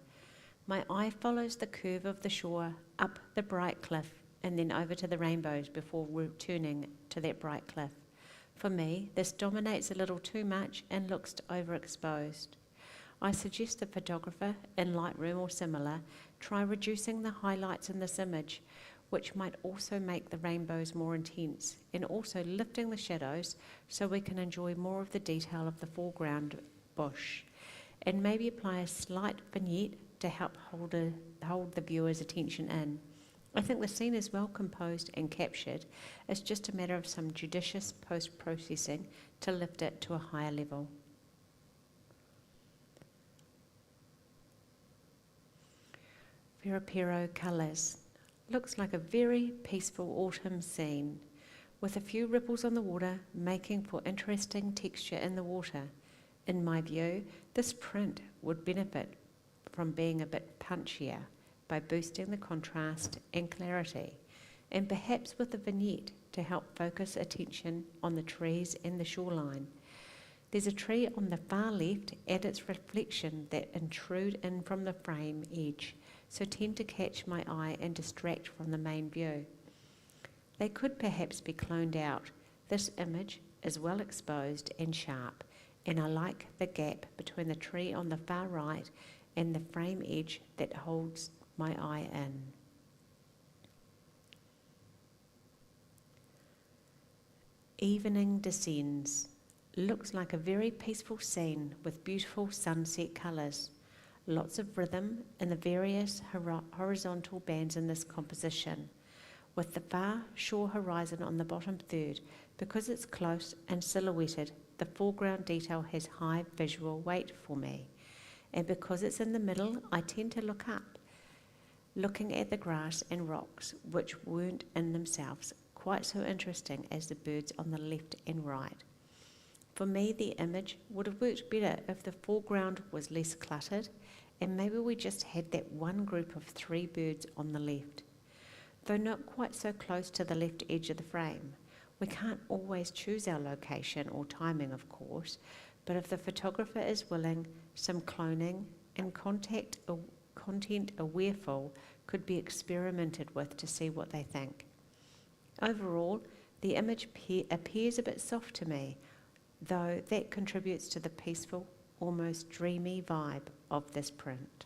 My eye follows the curve of the shore up the bright cliff and then over to the rainbows before returning to that bright cliff. For me, this dominates a little too much and looks overexposed. I suggest the photographer in Lightroom or similar try reducing the highlights in this image, which might also make the rainbows more intense, and also lifting the shadows so we can enjoy more of the detail of the foreground bush, and maybe apply a slight vignette to help hold the viewer's attention in. I think the scene is well composed and captured. It's just a matter of some judicious post-processing to lift it to a higher level. Verapero colours. Looks like a very peaceful autumn scene, with a few ripples on the water, making for interesting texture in the water. In my view, this print would benefit from being a bit punchier by boosting the contrast and clarity, and perhaps with a vignette to help focus attention on the trees and the shoreline. There's a tree on the far left and its reflection that intrude in from the frame edge, so tend to catch my eye and distract from the main view. They could perhaps be cloned out. This image is well exposed and sharp, and I like the gap between the tree on the far right and the frame edge that holds my eye in. Evening descends. Looks like a very peaceful scene with beautiful sunset colours. Lots of rhythm in the various horizontal bands in this composition, with the far shore horizon on the bottom third. Because it's close and silhouetted, the foreground detail has high visual weight for me. And because it's in the middle, I tend to look up, looking at the grass and rocks, which weren't in themselves quite so interesting as the birds on the left and right. For me, the image would have worked better if the foreground was less cluttered, and maybe we just had that one group of 3 birds on the left. Though not quite so close to the left edge of the frame. We can't always choose our location or timing, of course, but if the photographer is willing, some cloning and content awareful could be experimented with to see what they think. Overall, the image appears a bit soft to me, though that contributes to the peaceful, almost dreamy vibe of this print.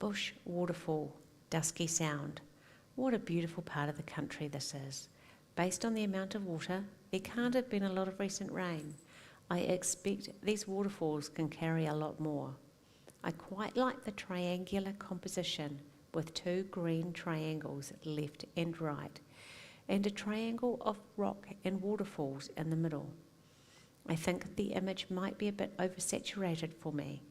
Bush waterfall, dusky sound. What a beautiful part of the country this is. Based on the amount of water, there can't have been a lot of recent rain. I expect these waterfalls can carry a lot more. I quite like the triangular composition with 2 green triangles left and right, and a triangle of rock and waterfalls in the middle. I think the image might be a bit oversaturated for me.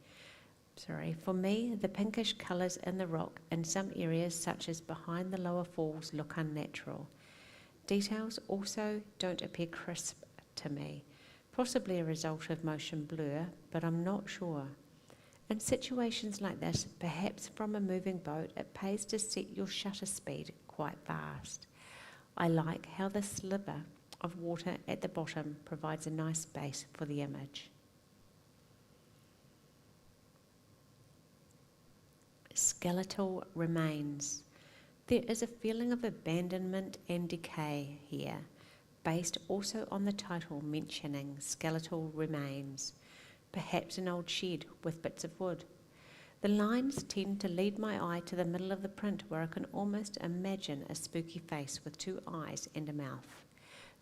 For me, the pinkish colours in the rock in some areas, such as behind the lower falls, look unnatural. Details also don't appear crisp to me, possibly a result of motion blur, but I'm not sure. In situations like this, perhaps from a moving boat, it pays to set your shutter speed quite fast. I like how the sliver of water at the bottom provides a nice base for the image. Skeletal remains. There is a feeling of abandonment and decay here, based also on the title mentioning skeletal remains, perhaps an old shed with bits of wood. The lines tend to lead my eye to the middle of the print, where I can almost imagine a spooky face with 2 eyes and a mouth.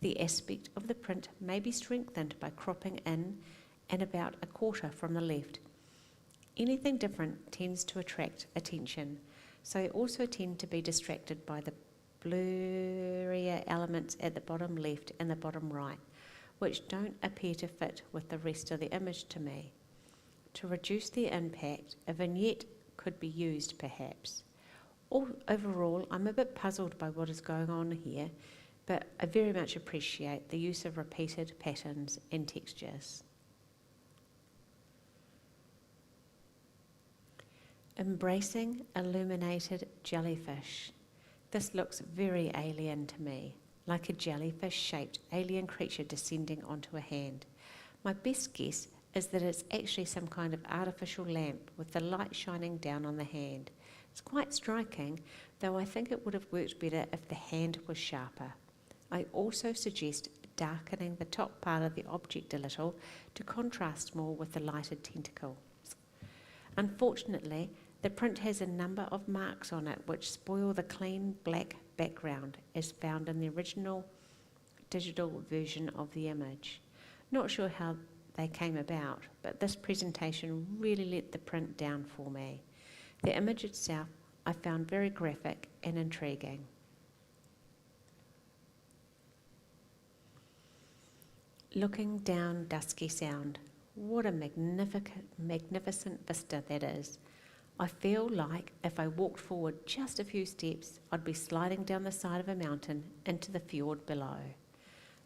The aspect of the print may be strengthened by cropping in and about a quarter from the left. Anything different tends to attract attention, so I also tend to be distracted by the blurrier elements at the bottom left and the bottom right, which don't appear to fit with the rest of the image to me. To reduce the impact, a vignette could be used perhaps. Overall, I'm a bit puzzled by what is going on here, but I very much appreciate the use of repeated patterns and textures. Embracing illuminated jellyfish. This looks very alien to me, like a jellyfish-shaped alien creature descending onto a hand. My best guess is that it's actually some kind of artificial lamp with the light shining down on the hand. It's quite striking, though I think it would have worked better if the hand was sharper. I also suggest darkening the top part of the object a little to contrast more with the lighted tentacles. Unfortunately, the print has a number of marks on it which spoil the clean black background as found in the original digital version of the image. Not sure how they came about, but this presentation really let the print down for me. The image itself I found very graphic and intriguing. Looking down Dusky Sound, what a magnificent vista that is. I feel like if I walked forward just a few steps, I'd be sliding down the side of a mountain into the fjord below.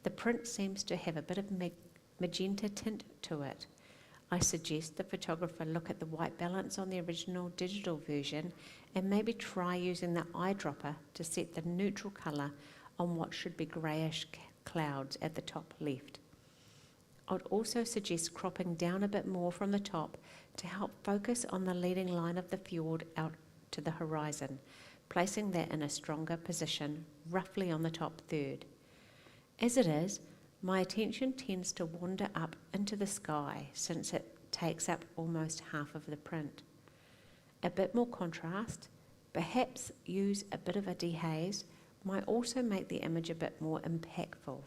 The print seems to have a bit of magenta tint to it. I suggest the photographer look at the white balance on the original digital version and maybe try using the eyedropper to set the neutral colour on what should be greyish clouds at the top left. I'd also suggest cropping down a bit more from the top to help focus on the leading line of the fjord out to the horizon, placing that in a stronger position, roughly on the top third. As it is, my attention tends to wander up into the sky since it takes up almost half of the print. A bit more contrast, perhaps use a bit of a dehaze, might also make the image a bit more impactful.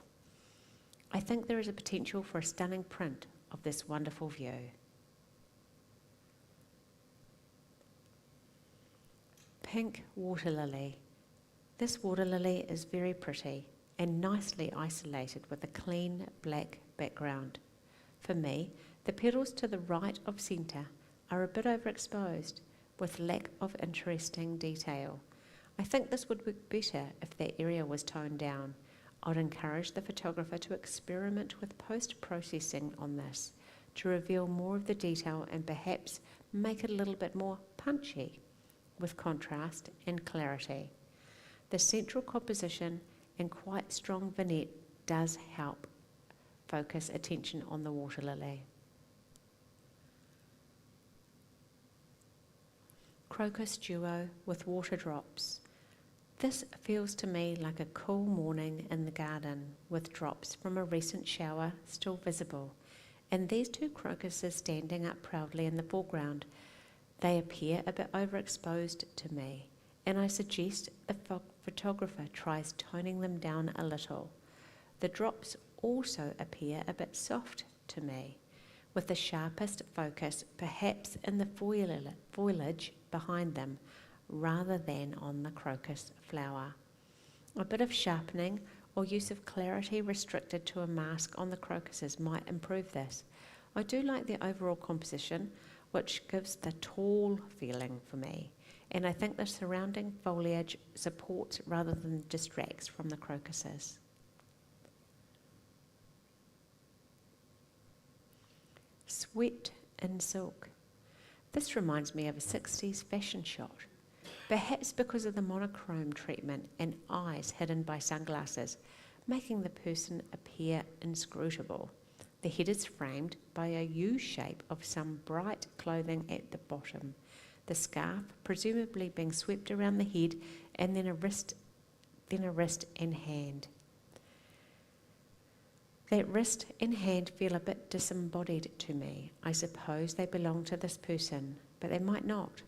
I think there is a potential for a stunning print of this wonderful view. Pink water lily. This water lily is very pretty and nicely isolated with a clean black background. For me, the petals to the right of centre are a bit overexposed with lack of interesting detail. I think this would work better if that area was toned down. I'd encourage the photographer to experiment with post-processing on this to reveal more of the detail and perhaps make it a little bit more punchy with contrast and clarity. The central composition and quite strong vignette does help focus attention on the water lily. Crocus duo with water drops. This feels to me like a cool morning in the garden with drops from a recent shower still visible, and these two crocuses standing up proudly in the foreground. They appear a bit overexposed to me, and I suggest the photographer tries toning them down a little. The drops also appear a bit soft to me, with the sharpest focus perhaps in the foliage behind them, rather than on the crocus flower. A bit of sharpening or use of clarity restricted to a mask on the crocuses might improve this. I do like the overall composition, which gives the tall feeling for me, and I think the surrounding foliage supports rather than distracts from the crocuses. Swept in silk. This reminds me of a 60s fashion shot, perhaps because of the monochrome treatment and eyes hidden by sunglasses, making the person appear inscrutable. The head is framed by a U shape of some bright clothing at the bottom, the scarf presumably being swept around the head, and then a wrist and hand. That wrist and hand feel a bit disembodied to me. I suppose they belong to this person, but they might not.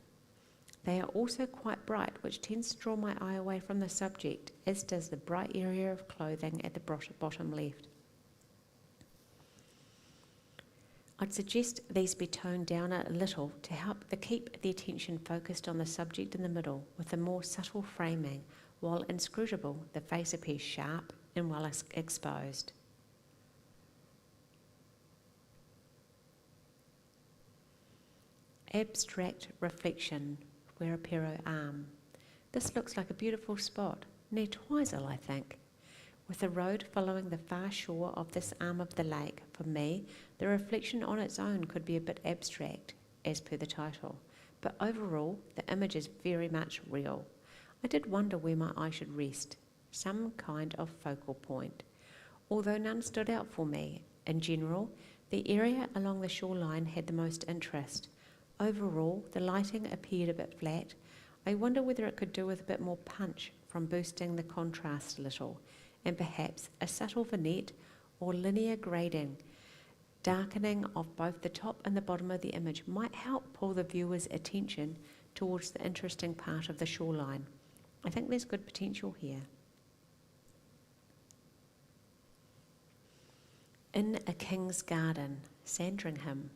They are also quite bright, which tends to draw my eye away from the subject, as does the bright area of clothing at the bottom left. I'd suggest these be toned down a little to help keep the attention focused on the subject in the middle with a more subtle framing. While inscrutable, the face appears sharp and well exposed. Abstract reflection, Werapero arm. This looks like a beautiful spot, near Twizel, I think, With the road following the far shore of this arm of the lake, for me, the reflection on its own could be a bit abstract, as per the title, but overall, the image is very much real. I did wonder where my eye should rest, some kind of focal point. Although none stood out for me, in general, the area along the shoreline had the most interest. Overall, the lighting appeared a bit flat. I wonder whether it could do with a bit more punch from boosting the contrast a little, and perhaps a subtle vignette or linear grading, darkening of both the top and the bottom of the image might help pull the viewer's attention towards the interesting part of the shoreline. I think there's good potential here. In a King's Garden, Sandringham.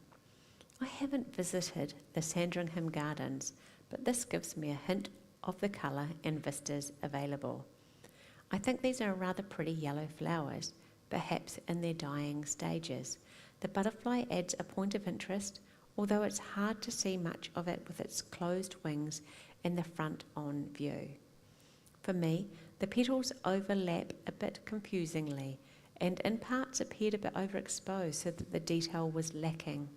I haven't visited the Sandringham Gardens, but this gives me a hint of the colour and vistas available. I think these are rather pretty yellow flowers, perhaps in their dying stages. The butterfly adds a point of interest, although it's hard to see much of it with its closed wings and the front on view. For me, the petals overlap a bit confusingly, and in parts appeared a bit overexposed so that the detail was lacking.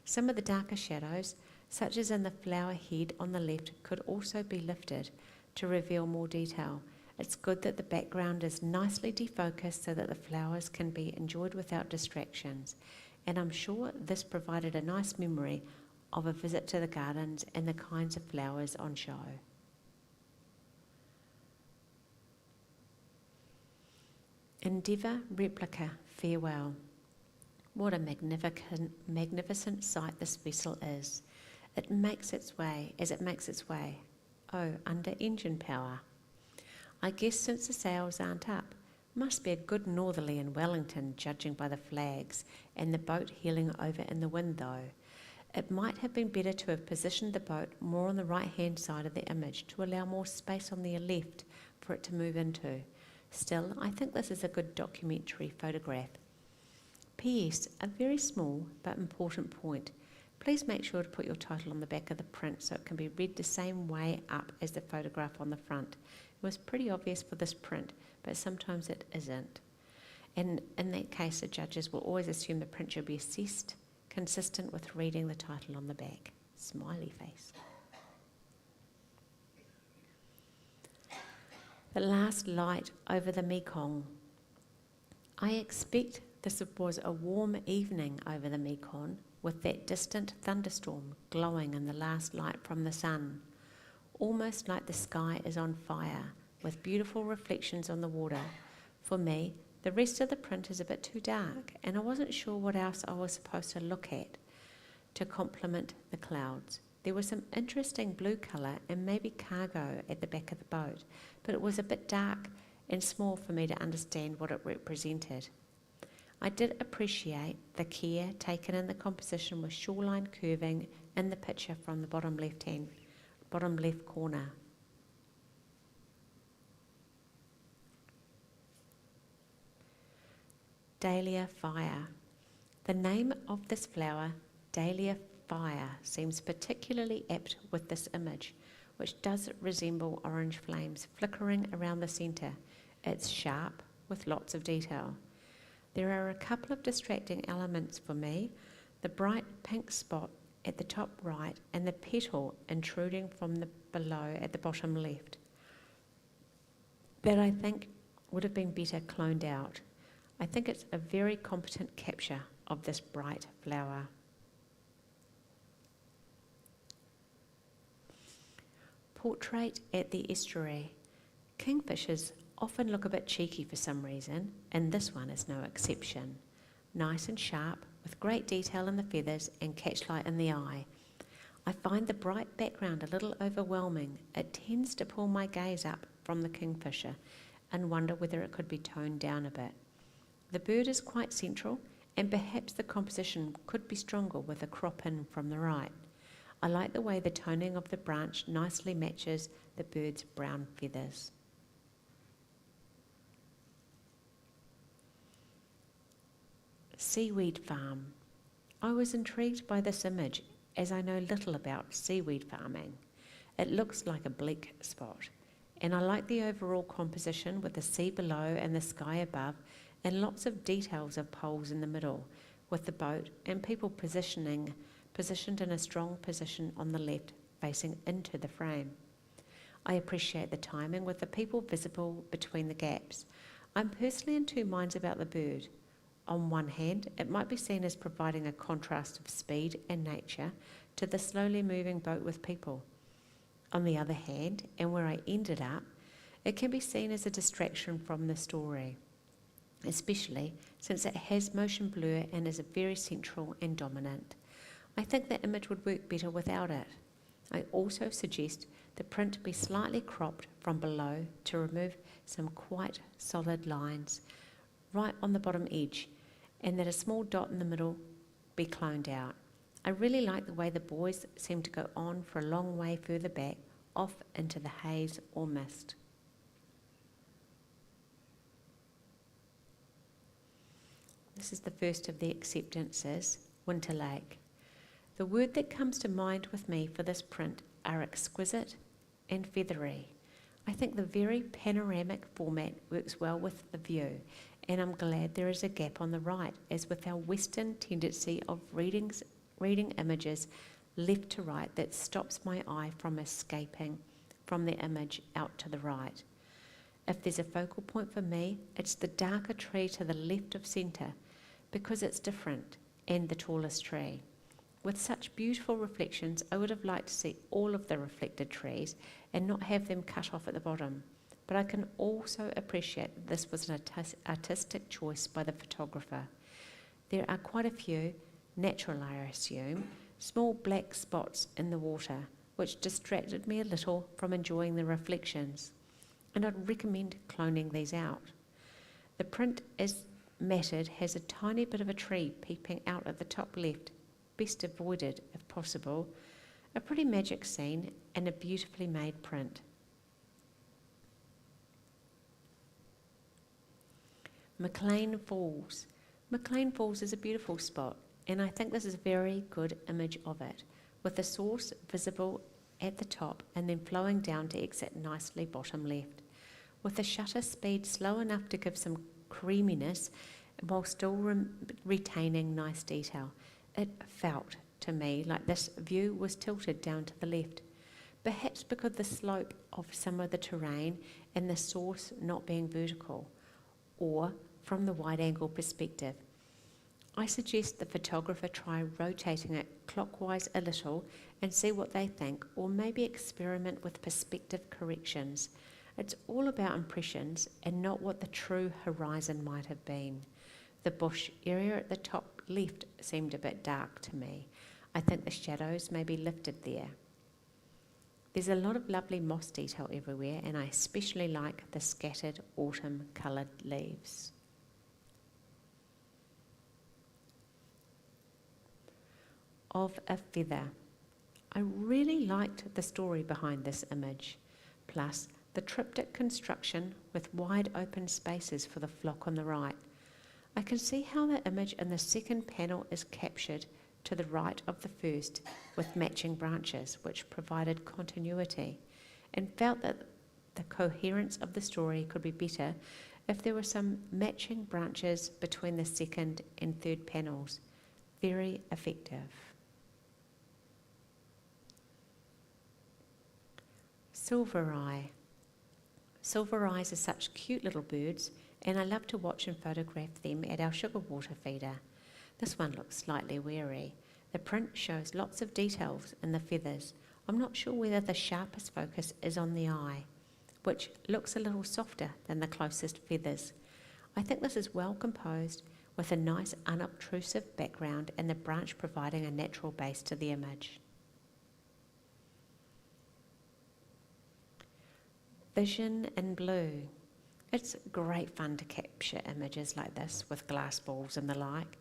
Some of the darker shadows, such as in the flower head on the left, could also be lifted to reveal more detail. It's good that the background is nicely defocused so that the flowers can be enjoyed without distractions, and I'm sure this provided a nice memory of a visit to the gardens and the kinds of flowers on show. Endeavour Replica Farewell. What a magnificent sight this vessel is. It makes its way, under engine power. I guess since the sails aren't up, must be a good northerly in Wellington, judging by the flags and the boat heeling over in the wind though. It might have been better to have positioned the boat more on the right-hand side of the image to allow more space on the left for it to move into. Still, I think this is a good documentary photograph. P.S. A very small but important point. Please make sure to put your title on the back of the print so it can be read the same way up as the photograph on the front. It was pretty obvious for this print, but sometimes it isn't. And in that case, the judges will always assume the print should be assessed, consistent with reading the title on the back. Smiley face. The last light over the Mekong. I expect this was a warm evening over the Mekong, with that distant thunderstorm glowing in the last light from the sun, almost like the sky is on fire, with beautiful reflections on the water. For me, the rest of the print is a bit too dark, and I wasn't sure what else I was supposed to look at to complement the clouds. There was some interesting blue colour and maybe cargo at the back of the boat, but it was a bit dark and small for me to understand what it represented. I did appreciate the care taken in the composition with shoreline curving in the picture from the bottom left corner. Dahlia Fire. The name of this flower, Dahlia Fire, seems particularly apt with this image, which does resemble orange flames flickering around the centre. It's sharp with lots of detail. There are a couple of distracting elements for me, the bright pink spot at the top right and the petal intruding from the below at the bottom left, that I think would have been better cloned out. I think it's a very competent capture of this bright flower. Portrait at the estuary. Kingfishers often look a bit cheeky for some reason, and this one is no exception. Nice and sharp, with great detail in the feathers and catchlight in the eye. I find the bright background a little overwhelming. It tends to pull my gaze up from the kingfisher and wonder whether it could be toned down a bit. The bird is quite central, and perhaps the composition could be stronger with a crop in from the right. I like the way the toning of the branch nicely matches the bird's brown feathers. Seaweed farm. I was intrigued by this image as I know little about seaweed farming. It looks like a bleak spot, And I like the overall composition with the sea below and the sky above, and lots of details of poles in the middle, with the boat and people positioned in a strong position on the left, facing into the frame. I appreciate the timing with the people visible between the gaps. I'm personally in two minds about the bird. On one hand, it might be seen as providing a contrast of speed and nature to the slowly moving boat with people. On the other hand, and where I ended up, it can be seen as a distraction from the story, especially since it has motion blur and is very central and dominant. I think the image would work better without it. I also suggest the print be slightly cropped from below to remove some quite solid lines right on the bottom edge, and that a small dot in the middle be cloned out. I really like the way the boys seem to go on for a long way further back, off into the haze or mist. This is the first of the acceptances, Winter Lake. The word that comes to mind with me for this print are exquisite and feathery. I think the very panoramic format works well with the view, and I'm glad there is a gap on the right, as with our Western tendency of reading images left to right that stops my eye from escaping from the image out to the right. If there's a focal point for me, it's the darker tree to the left of centre, because it's different and the tallest tree. With such beautiful reflections, I would have liked to see all of the reflected trees and not have them cut off at the bottom. But I can also appreciate that this was an artistic choice by the photographer. There are quite a few, natural I assume, small black spots in the water, which distracted me a little from enjoying the reflections, and I'd recommend cloning these out. The print as matted has a tiny bit of a tree peeping out at the top left, best avoided if possible. A pretty magic scene and a beautifully made print. McLean Falls. McLean Falls is a beautiful spot, and I think this is a very good image of it, with the source visible at the top and then flowing down to exit nicely bottom left, with the shutter speed slow enough to give some creaminess while still retaining nice detail. It felt to me like this view was tilted down to the left, perhaps because of the slope of some of the terrain and the source not being vertical, or from the wide-angle perspective. I suggest the photographer try rotating it clockwise a little and see what they think, or maybe experiment with perspective corrections. It's all about impressions and not what the true horizon might have been. The bush area at the top left seemed a bit dark to me. I think the shadows may be lifted there. There's a lot of lovely moss detail everywhere, and I especially like the scattered autumn coloured leaves. Of a feather. I really liked the story behind this image, plus the triptych construction with wide open spaces for the flock on the right. I can see how the image in the second panel is captured to the right of the first with matching branches, which provided continuity, and felt that the coherence of the story could be better if there were some matching branches between the second and third panels. Very effective. Silver eye. Silver eyes are such cute little birds, and I love to watch and photograph them at our sugar water feeder. This one looks slightly wary. The print shows lots of details in the feathers. I'm not sure whether the sharpest focus is on the eye, which looks a little softer than the closest feathers. I think this is well composed with a nice unobtrusive background and the branch providing a natural base to the image. Vision in blue. It's great fun to capture images like this with glass balls and the like.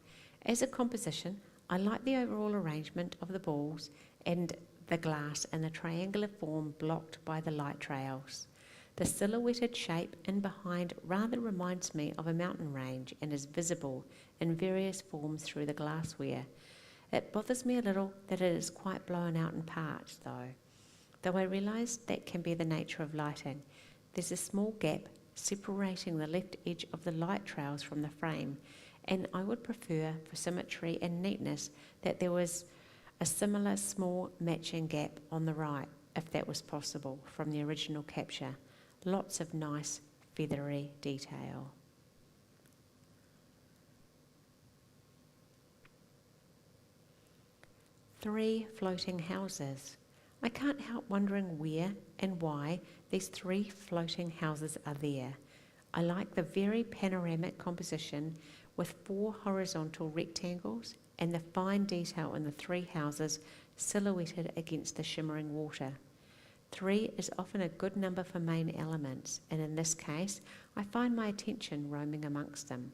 As a composition, I like the overall arrangement of the balls and the glass in a triangular form blocked by the light trails. The silhouetted shape in behind rather reminds me of a mountain range and is visible in various forms through the glassware. It bothers me a little that it is quite blown out in parts though I realise that can be the nature of lighting. there's a small gap separating the left edge of the light trails from the frame, and I would prefer, for symmetry and neatness, that there was a similar small matching gap on the right, if that was possible, from the original capture. Lots of nice feathery detail. Three floating houses. I can't help wondering where and why these three floating houses are there. I like the very panoramic composition with 4 horizontal rectangles and the fine detail in the 3 houses silhouetted against the shimmering water. 3 is often a good number for main elements, and in this case, I find my attention roaming amongst them,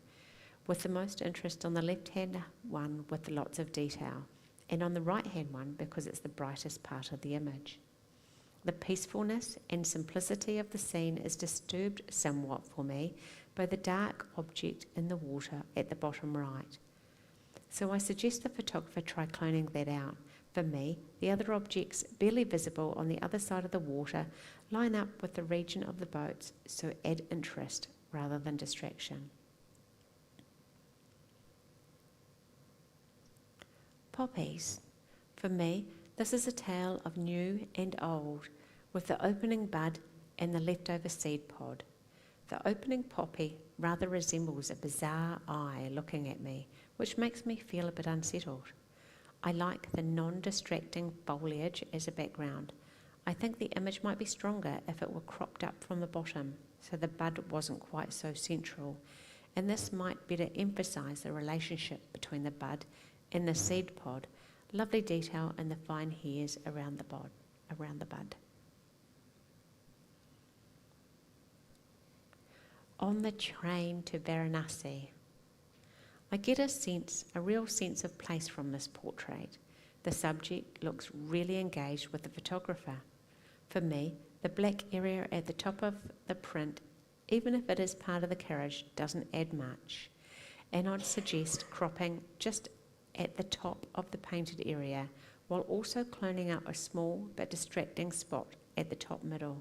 with the most interest on the left-hand one with lots of detail, and on the right-hand one because it's the brightest part of the image. The peacefulness and simplicity of the scene is disturbed somewhat for me by the dark object in the water at the bottom right. So I suggest the photographer try cloning that out. For me, the other objects barely visible on the other side of the water line up with the region of the boats, so add interest rather than distraction. Poppies. For me, this is a tale of new and old, with the opening bud and the leftover seed pod. The opening poppy rather resembles a bizarre eye looking at me, which makes me feel a bit unsettled. I like the non-distracting foliage as a background. I think the image might be stronger if it were cropped up from the bottom, so the bud wasn't quite so central, and this might better emphasise the relationship between the bud and the seed pod. Lovely detail in the fine hairs around the bud. On the train to Varanasi. I get a real sense of place from this portrait. The subject looks really engaged with the photographer. For me, the black area at the top of the print, even if it is part of the carriage, doesn't add much. And I'd suggest cropping just at the top of the painted area, while also cloning out a small but distracting spot at the top middle.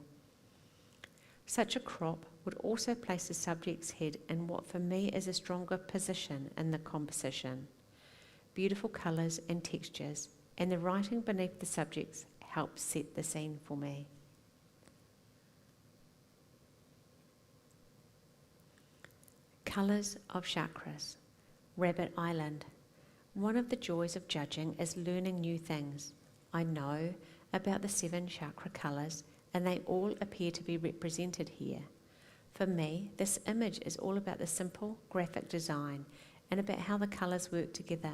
Such a crop would also place the subject's head in what for me is a stronger position in the composition. Beautiful colours and textures, and the writing beneath the subjects helps set the scene for me. Colours of chakras. Rabbit Island. One of the joys of judging is learning new things. I know about the 7 chakra colours, and they all appear to be represented here. For me, this image is all about the simple graphic design and about how the colours work together.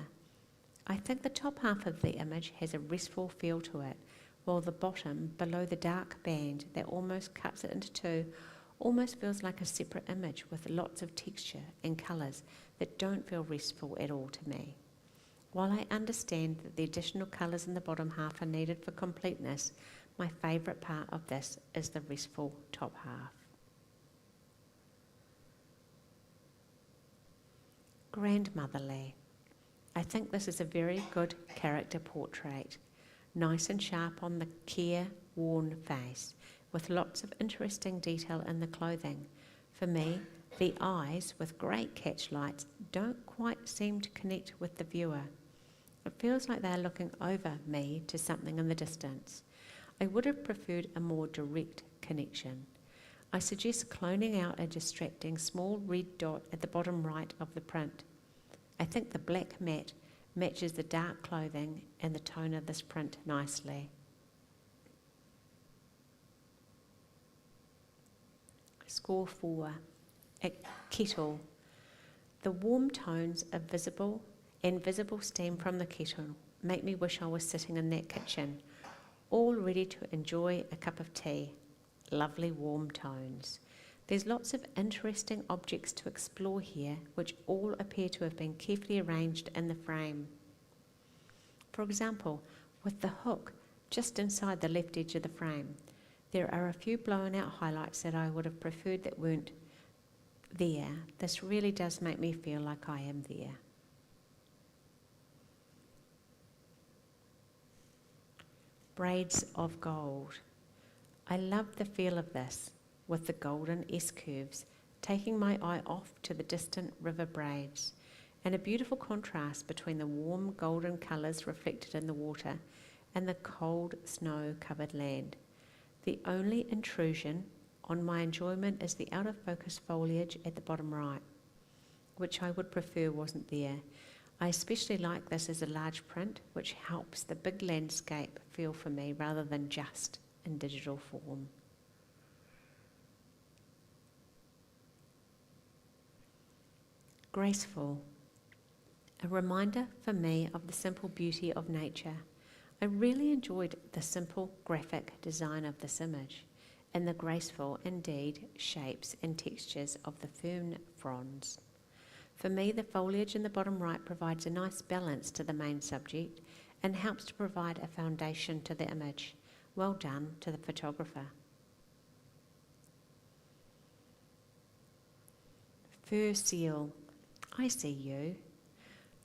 I think the top half of the image has a restful feel to it, while the bottom, below the dark band that almost cuts it into 2, almost feels like a separate image with lots of texture and colours that don't feel restful at all to me. While I understand that the additional colours in the bottom half are needed for completeness, my favourite part of this is the restful top half. Grandmotherly. I think this is a very good character portrait, nice and sharp on the care-worn face, with lots of interesting detail in the clothing. For me, the eyes, with great catch lights, don't quite seem to connect with the viewer. It feels like they're looking over me to something in the distance. I would have preferred a more direct connection. I suggest cloning out a distracting small red dot at the bottom right of the print. I think the black mat matches the dark clothing and the tone of this print nicely. Score 4. A kettle. The warm tones of visible steam from the kettle make me wish I was sitting in that kitchen, all ready to enjoy a cup of tea. Lovely warm tones. There's lots of interesting objects to explore here, which all appear to have been carefully arranged in the frame. For example, with the hook just inside the left edge of the frame, there are a few blown out highlights that I would have preferred that weren't there. This really does make me feel like I am there. Braids of gold. I love the feel of this. with the golden S-curves, taking my eye off to the distant river braids, and a beautiful contrast between the warm golden colours reflected in the water and the cold snow-covered land. The only intrusion on my enjoyment is the out-of-focus foliage at the bottom right, which I would prefer wasn't there. I especially like this as a large print, which helps the big landscape feel for me rather than just in digital form. Graceful. A reminder for me of the simple beauty of nature. I really enjoyed the simple graphic design of this image and the graceful, indeed, shapes and textures of the fern fronds. For me, the foliage in the bottom right provides a nice balance to the main subject and helps to provide a foundation to the image. Well done to the photographer. Fur seal. I see you.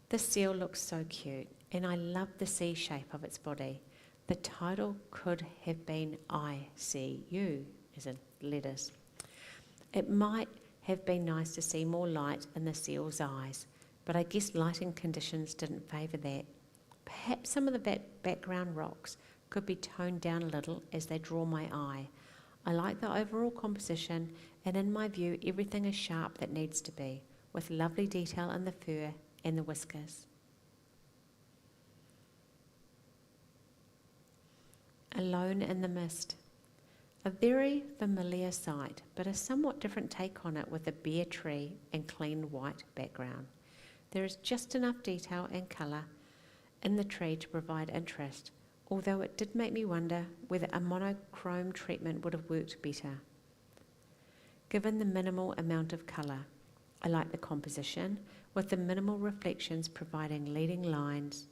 This seal looks so cute, and I love the C shape of its body. The title could have been I see you, as in letters. It might have been nice to see more light in the seal's eyes, but I guess lighting conditions didn't favour that. Perhaps some of the background rocks could be toned down a little as they draw my eye. I like the overall composition, and in my view, everything is sharp that needs to be, with lovely detail in the fur and the whiskers. Alone in the Mist. A very familiar sight, but a somewhat different take on it with a bare tree and clean white background. There is just enough detail and colour in the tree to provide interest, although it did make me wonder whether a monochrome treatment would have worked better. Given the minimal amount of colour, I like the composition, with the minimal reflections providing leading lines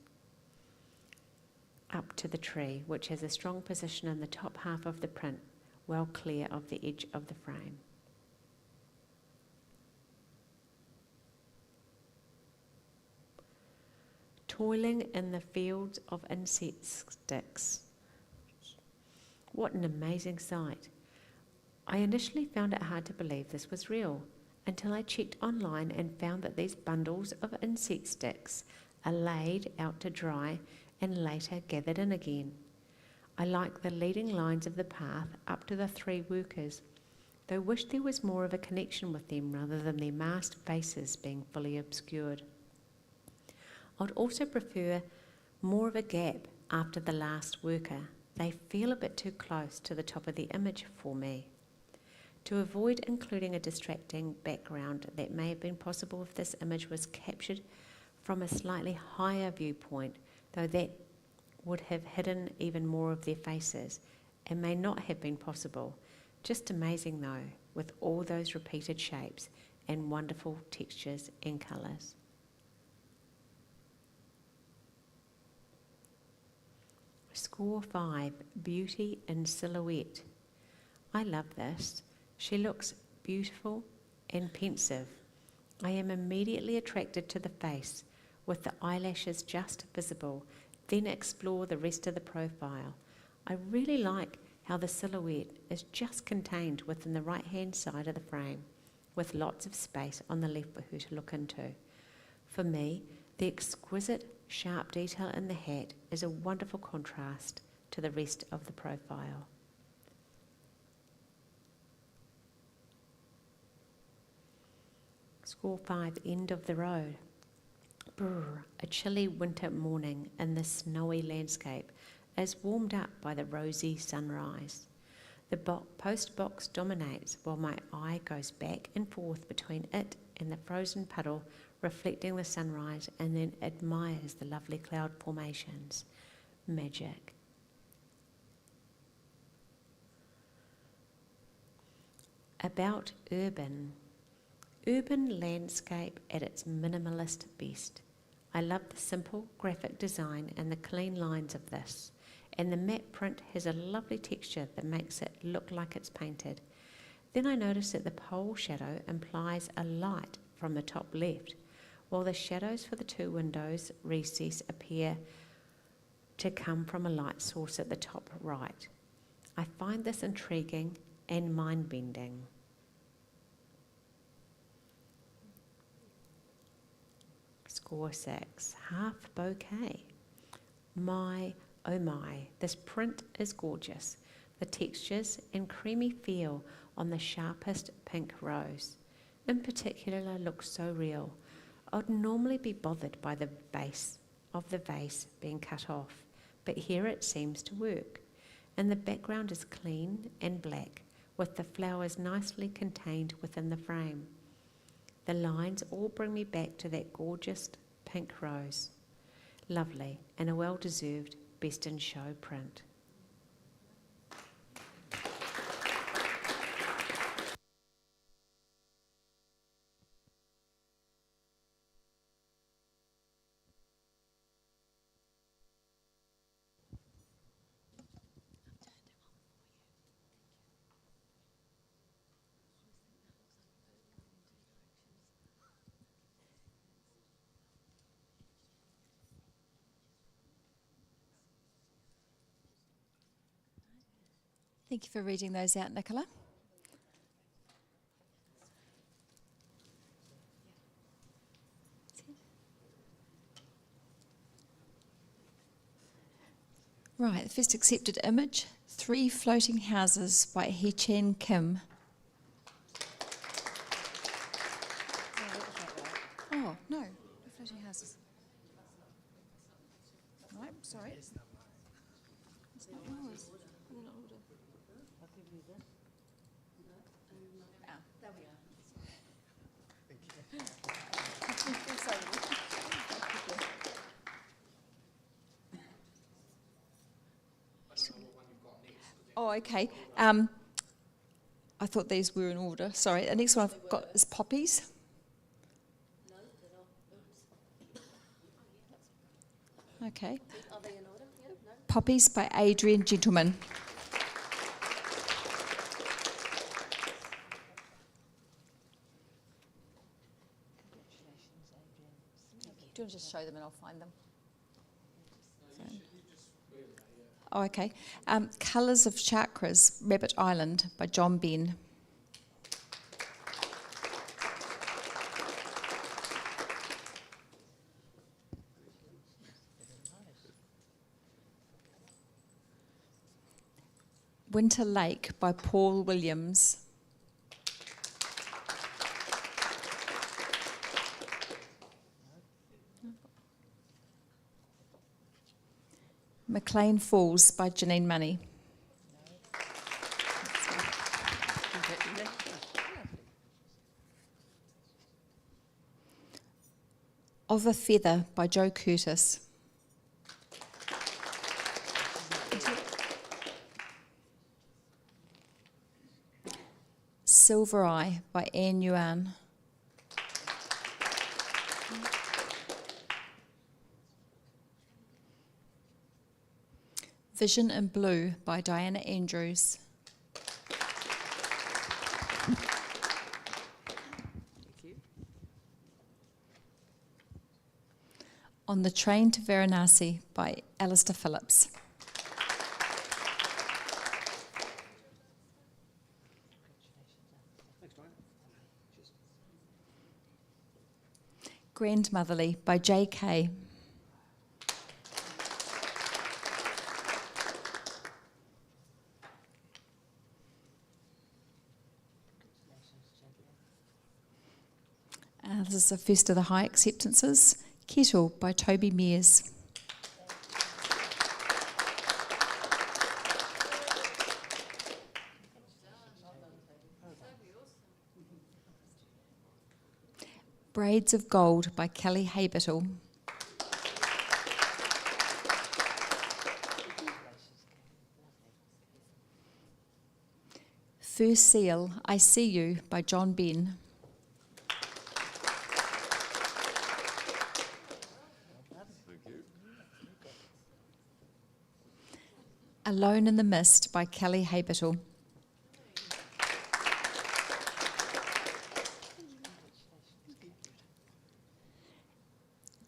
up to the tree, which has a strong position in the top half of the print, well clear of the edge of the frame. Toiling in the fields of insect sticks. What an amazing sight. I initially found it hard to believe this was real, until I checked online and found that these bundles of insect sticks are laid out to dry and later gathered in again. I like the leading lines of the path up to the three workers, though wish there was more of a connection with them rather than their masked faces being fully obscured. I'd also prefer more of a gap after the last worker. They feel a bit too close to the top of the image for me. To avoid including a distracting background that may have been possible if this image was captured from a slightly higher viewpoint, though that would have hidden even more of their faces and may not have been possible. Just amazing though, with all those repeated shapes and wonderful textures and colours. Score 5, Beauty in Silhouette. I love this. She looks beautiful and pensive. I am immediately attracted to the face, with the eyelashes just visible, then explore the rest of the profile. I really like how the silhouette is just contained within the right-hand side of the frame, with lots of space on the left for her to look into. For me, the exquisite, sharp detail in the hat is a wonderful contrast to the rest of the profile. Score 5, End of the Road. Brr, a chilly winter morning in the snowy landscape is warmed up by the rosy sunrise. The post box dominates while my eye goes back and forth between it and the frozen puddle reflecting the sunrise, and then admires the lovely cloud formations. Magic. About urban. Urban landscape at its minimalist best. I love the simple graphic design and the clean lines of this, and the matte print has a lovely texture that makes it look like it's painted. Then I notice that the pole shadow implies a light from the top left, while the shadows for the two windows recess appear to come from a light source at the top right. I find this intriguing and mind-bending. Score 6, half bouquet. My, oh my, this print is gorgeous. The textures and creamy feel on the sharpest pink rose, in particular, looks so real. I'd normally be bothered by the base of the vase being cut off, but here it seems to work. And the background is clean and black, with the flowers nicely contained within the frame. The lines all bring me back to that gorgeous pink rose. Lovely, and a well-deserved Best in Show print. Thank you for reading those out, Nicola. Right, the first accepted image, 3 Floating Houses by Hee Chen Kim. Oh, no, floating houses. Right, sorry. It's not yours. I don't know order. Ah, there we are. Oh, okay. I thought these were in order. Sorry. The next one I've got is Poppies. Okay. Are they in order? Yeah, no. Poppies by Adrian Gentleman. Do you want to just show them and I'll find them? Oh, okay. Colours of Chakras, Rabbit Island by John Ben. Winter Lake by Paul Williams. McLean Falls by Janine Money. Of a Feather by Joe Curtis. Silver Eye by Anne Yuan. Vision in Blue by Diana Andrews. On the Train to Varanasi by Alistair Phillips. Grandmotherly by J.K. This is the first of the high acceptances. Kettle by Toby Mears. Braids of Gold by Kelly Habertle. First Seal, I See You by John Ben. Alone in the Mist by Kelly Habertle.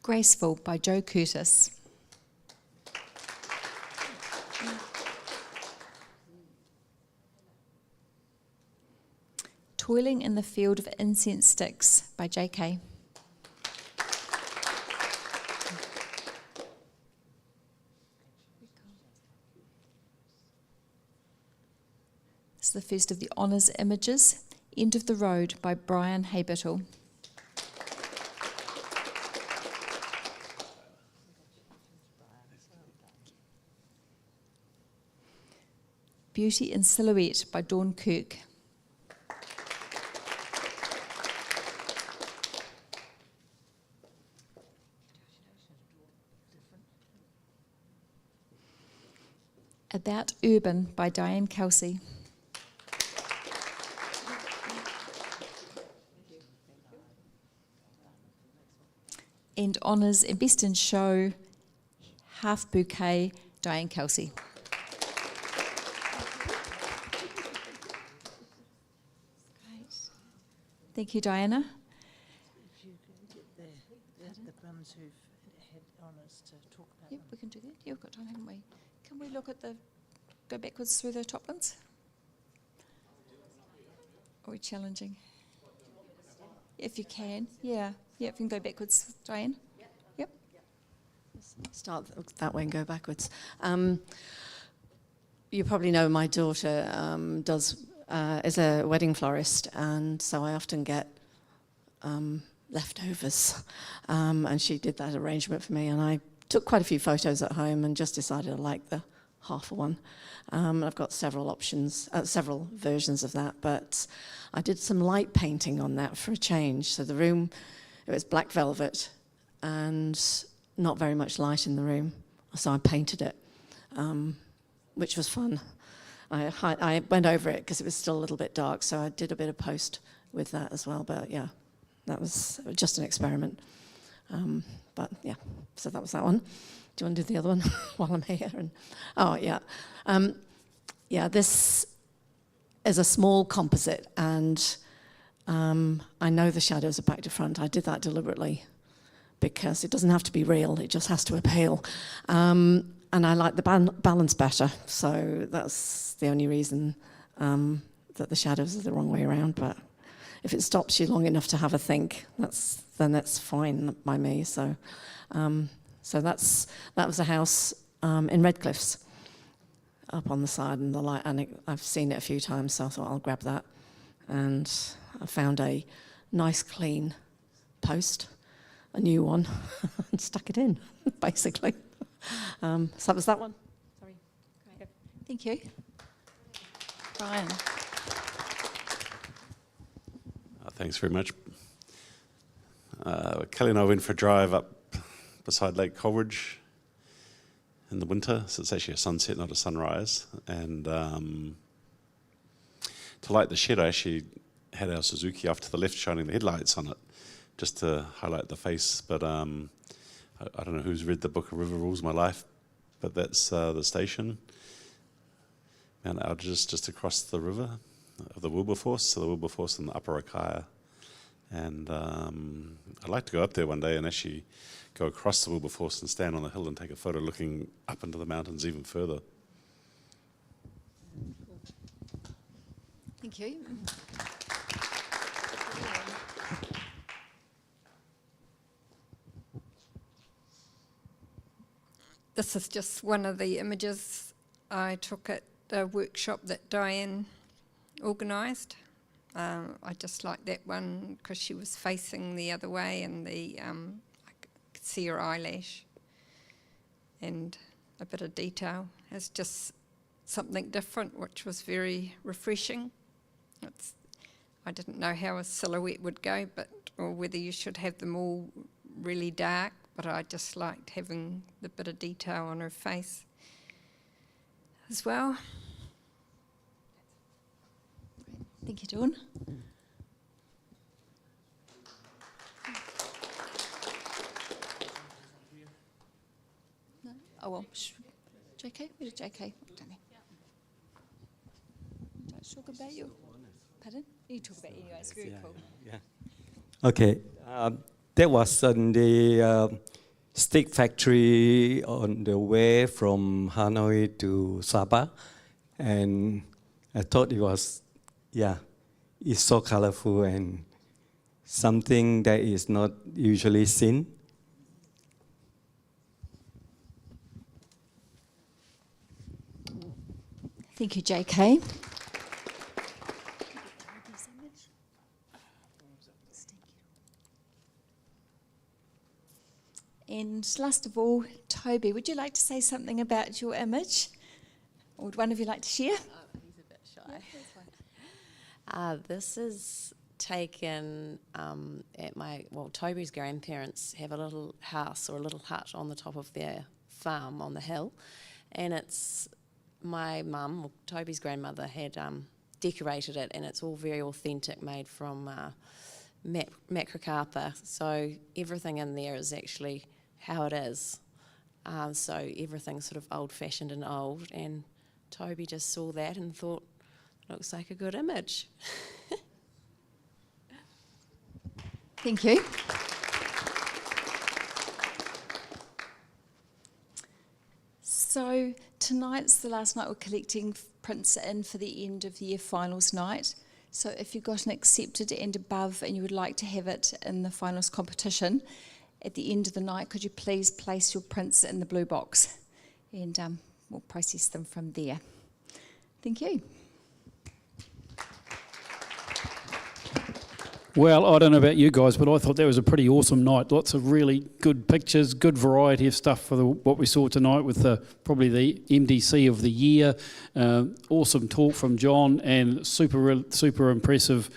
Graceful by Joe Curtis. Toiling in the Field of Incense Sticks by J.K. This is the first of the honours images. End of the Road by Brian Haybittle. Beauty in Silhouette by Dawn Kirk. About Urban by Diane Kelsey. And Honours and Best in Show, Half Bouquet, Diane Kelsey. Great. Thank you, Diana. If you can get the mums who've had honours to talk about Yep, them. we can do that. Yeah, we've got time, haven't we? Can we look at go backwards through the top ones? Are we challenging? If you can, yeah. Yeah, if you can go backwards, Diane. Yep. Start that way and go backwards. You probably know my daughter is a wedding florist, and so I often get leftovers. And she did that arrangement for me, and I took quite a few photos at home and just decided I liked the half one. I've got several options, several versions of that, but I did some light painting on that for a change. So the room, it was black velvet and not very much light in the room, so I painted it, which was fun. I went over it because it was still a little bit dark, so I did a bit of post with that as well, but yeah, that was just an experiment. But yeah, so that was that one. Do you want to do the other one while I'm here? Yeah, this is a small composite, and I know the shadows are back to front. I did that deliberately because it doesn't have to be real, it just has to appeal. And I like the balance better, so that's the only reason that the shadows are the wrong way around. But if it stops you long enough to have a think, then that's fine by me. So that was a house in Redcliffs, up on the side, and the light. And I've seen it a few times, so I thought I'll grab that. And I found a nice, clean post, a new one, and stuck it in, basically. So that was that one. Sorry. Great. Thank you. Brian. Thanks very much. Kelly and I went for a drive up beside Lake Coleridge in the winter, so it's actually a sunset, not a sunrise. And to light the shed, I actually had our Suzuki off to the left, shining the headlights on it, just to highlight the face. But I don't know who's read the book of River Rules My Life, but that's the station. Mount Algis just across the river of the Wilberforce, so the Wilberforce and the Upper Akaya. And I'd like to go up there one day and actually go across the Wilberforce and stand on the hill and take a photo looking up into the mountains even further. Thank you. This is just one of the images I took at the workshop that Diane organised. I just like that one because she was facing the other way, and I could see her eyelash and a bit of detail. It's just something different, which was very refreshing. I didn't know how a silhouette would go, or whether you should have them all really dark, but I just liked having the bit of detail on her face as well. Thank you, Dawn. No? Oh, well, JK? Where did JK? Don't know. Don't talk about you. Pardon? You talk about you anyway, it's very cool. Yeah. Okay. That was in the stick factory on the way from Hanoi to Sabah. And I thought it was, is so colorful and something that is not usually seen. Thank you, JK. And last of all, Toby, would you like to say something about your image? Or would one of you like to share? He's a bit shy. This is taken at Toby's grandparents have a little house or a little hut on the top of their farm on the hill, and it's my mum, or Toby's grandmother, had decorated it, and it's all very authentic, made from macrocarpa. So everything in there is actually how it is. So everything's sort of old-fashioned and old, and Toby just saw that and thought, looks like a good image. Thank you. So tonight's the last night we're collecting prints in for the end of the year finals night. So if you've got an accepted and above and you would like to have it in the finals competition, at the end of the night, could you please place your prints in the blue box, and we'll process them from there. Thank you. Well, I don't know about you guys, but I thought that was a pretty awesome night. Lots of really good pictures, good variety of stuff for what we saw tonight with probably the MDC of the year. Awesome talk from John, and super impressive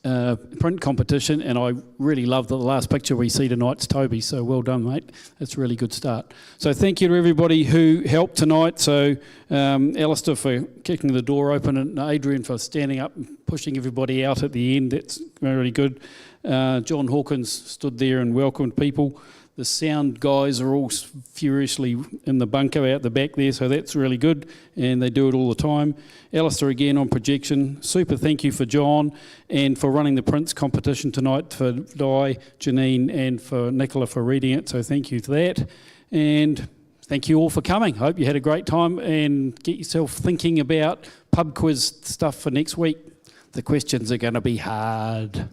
print competition. And I really love that the last picture we see tonight's Toby. So well done, mate. That's a really good start. So thank you to everybody who helped tonight. So Alistair for kicking the door open, and Adrian for standing up and pushing everybody out at the end. That's really good. John Hawkins stood there and welcomed people. The sound guys are all furiously in the bunker out the back there, so that's really good, and they do it all the time. Alistair again on projection. Super thank you for John, and for running the prints competition tonight, for Di, Janine, and for Nicola for reading it, so thank you for that. And thank you all for coming. Hope you had a great time, and get yourself thinking about pub quiz stuff for next week. The questions are going to be hard.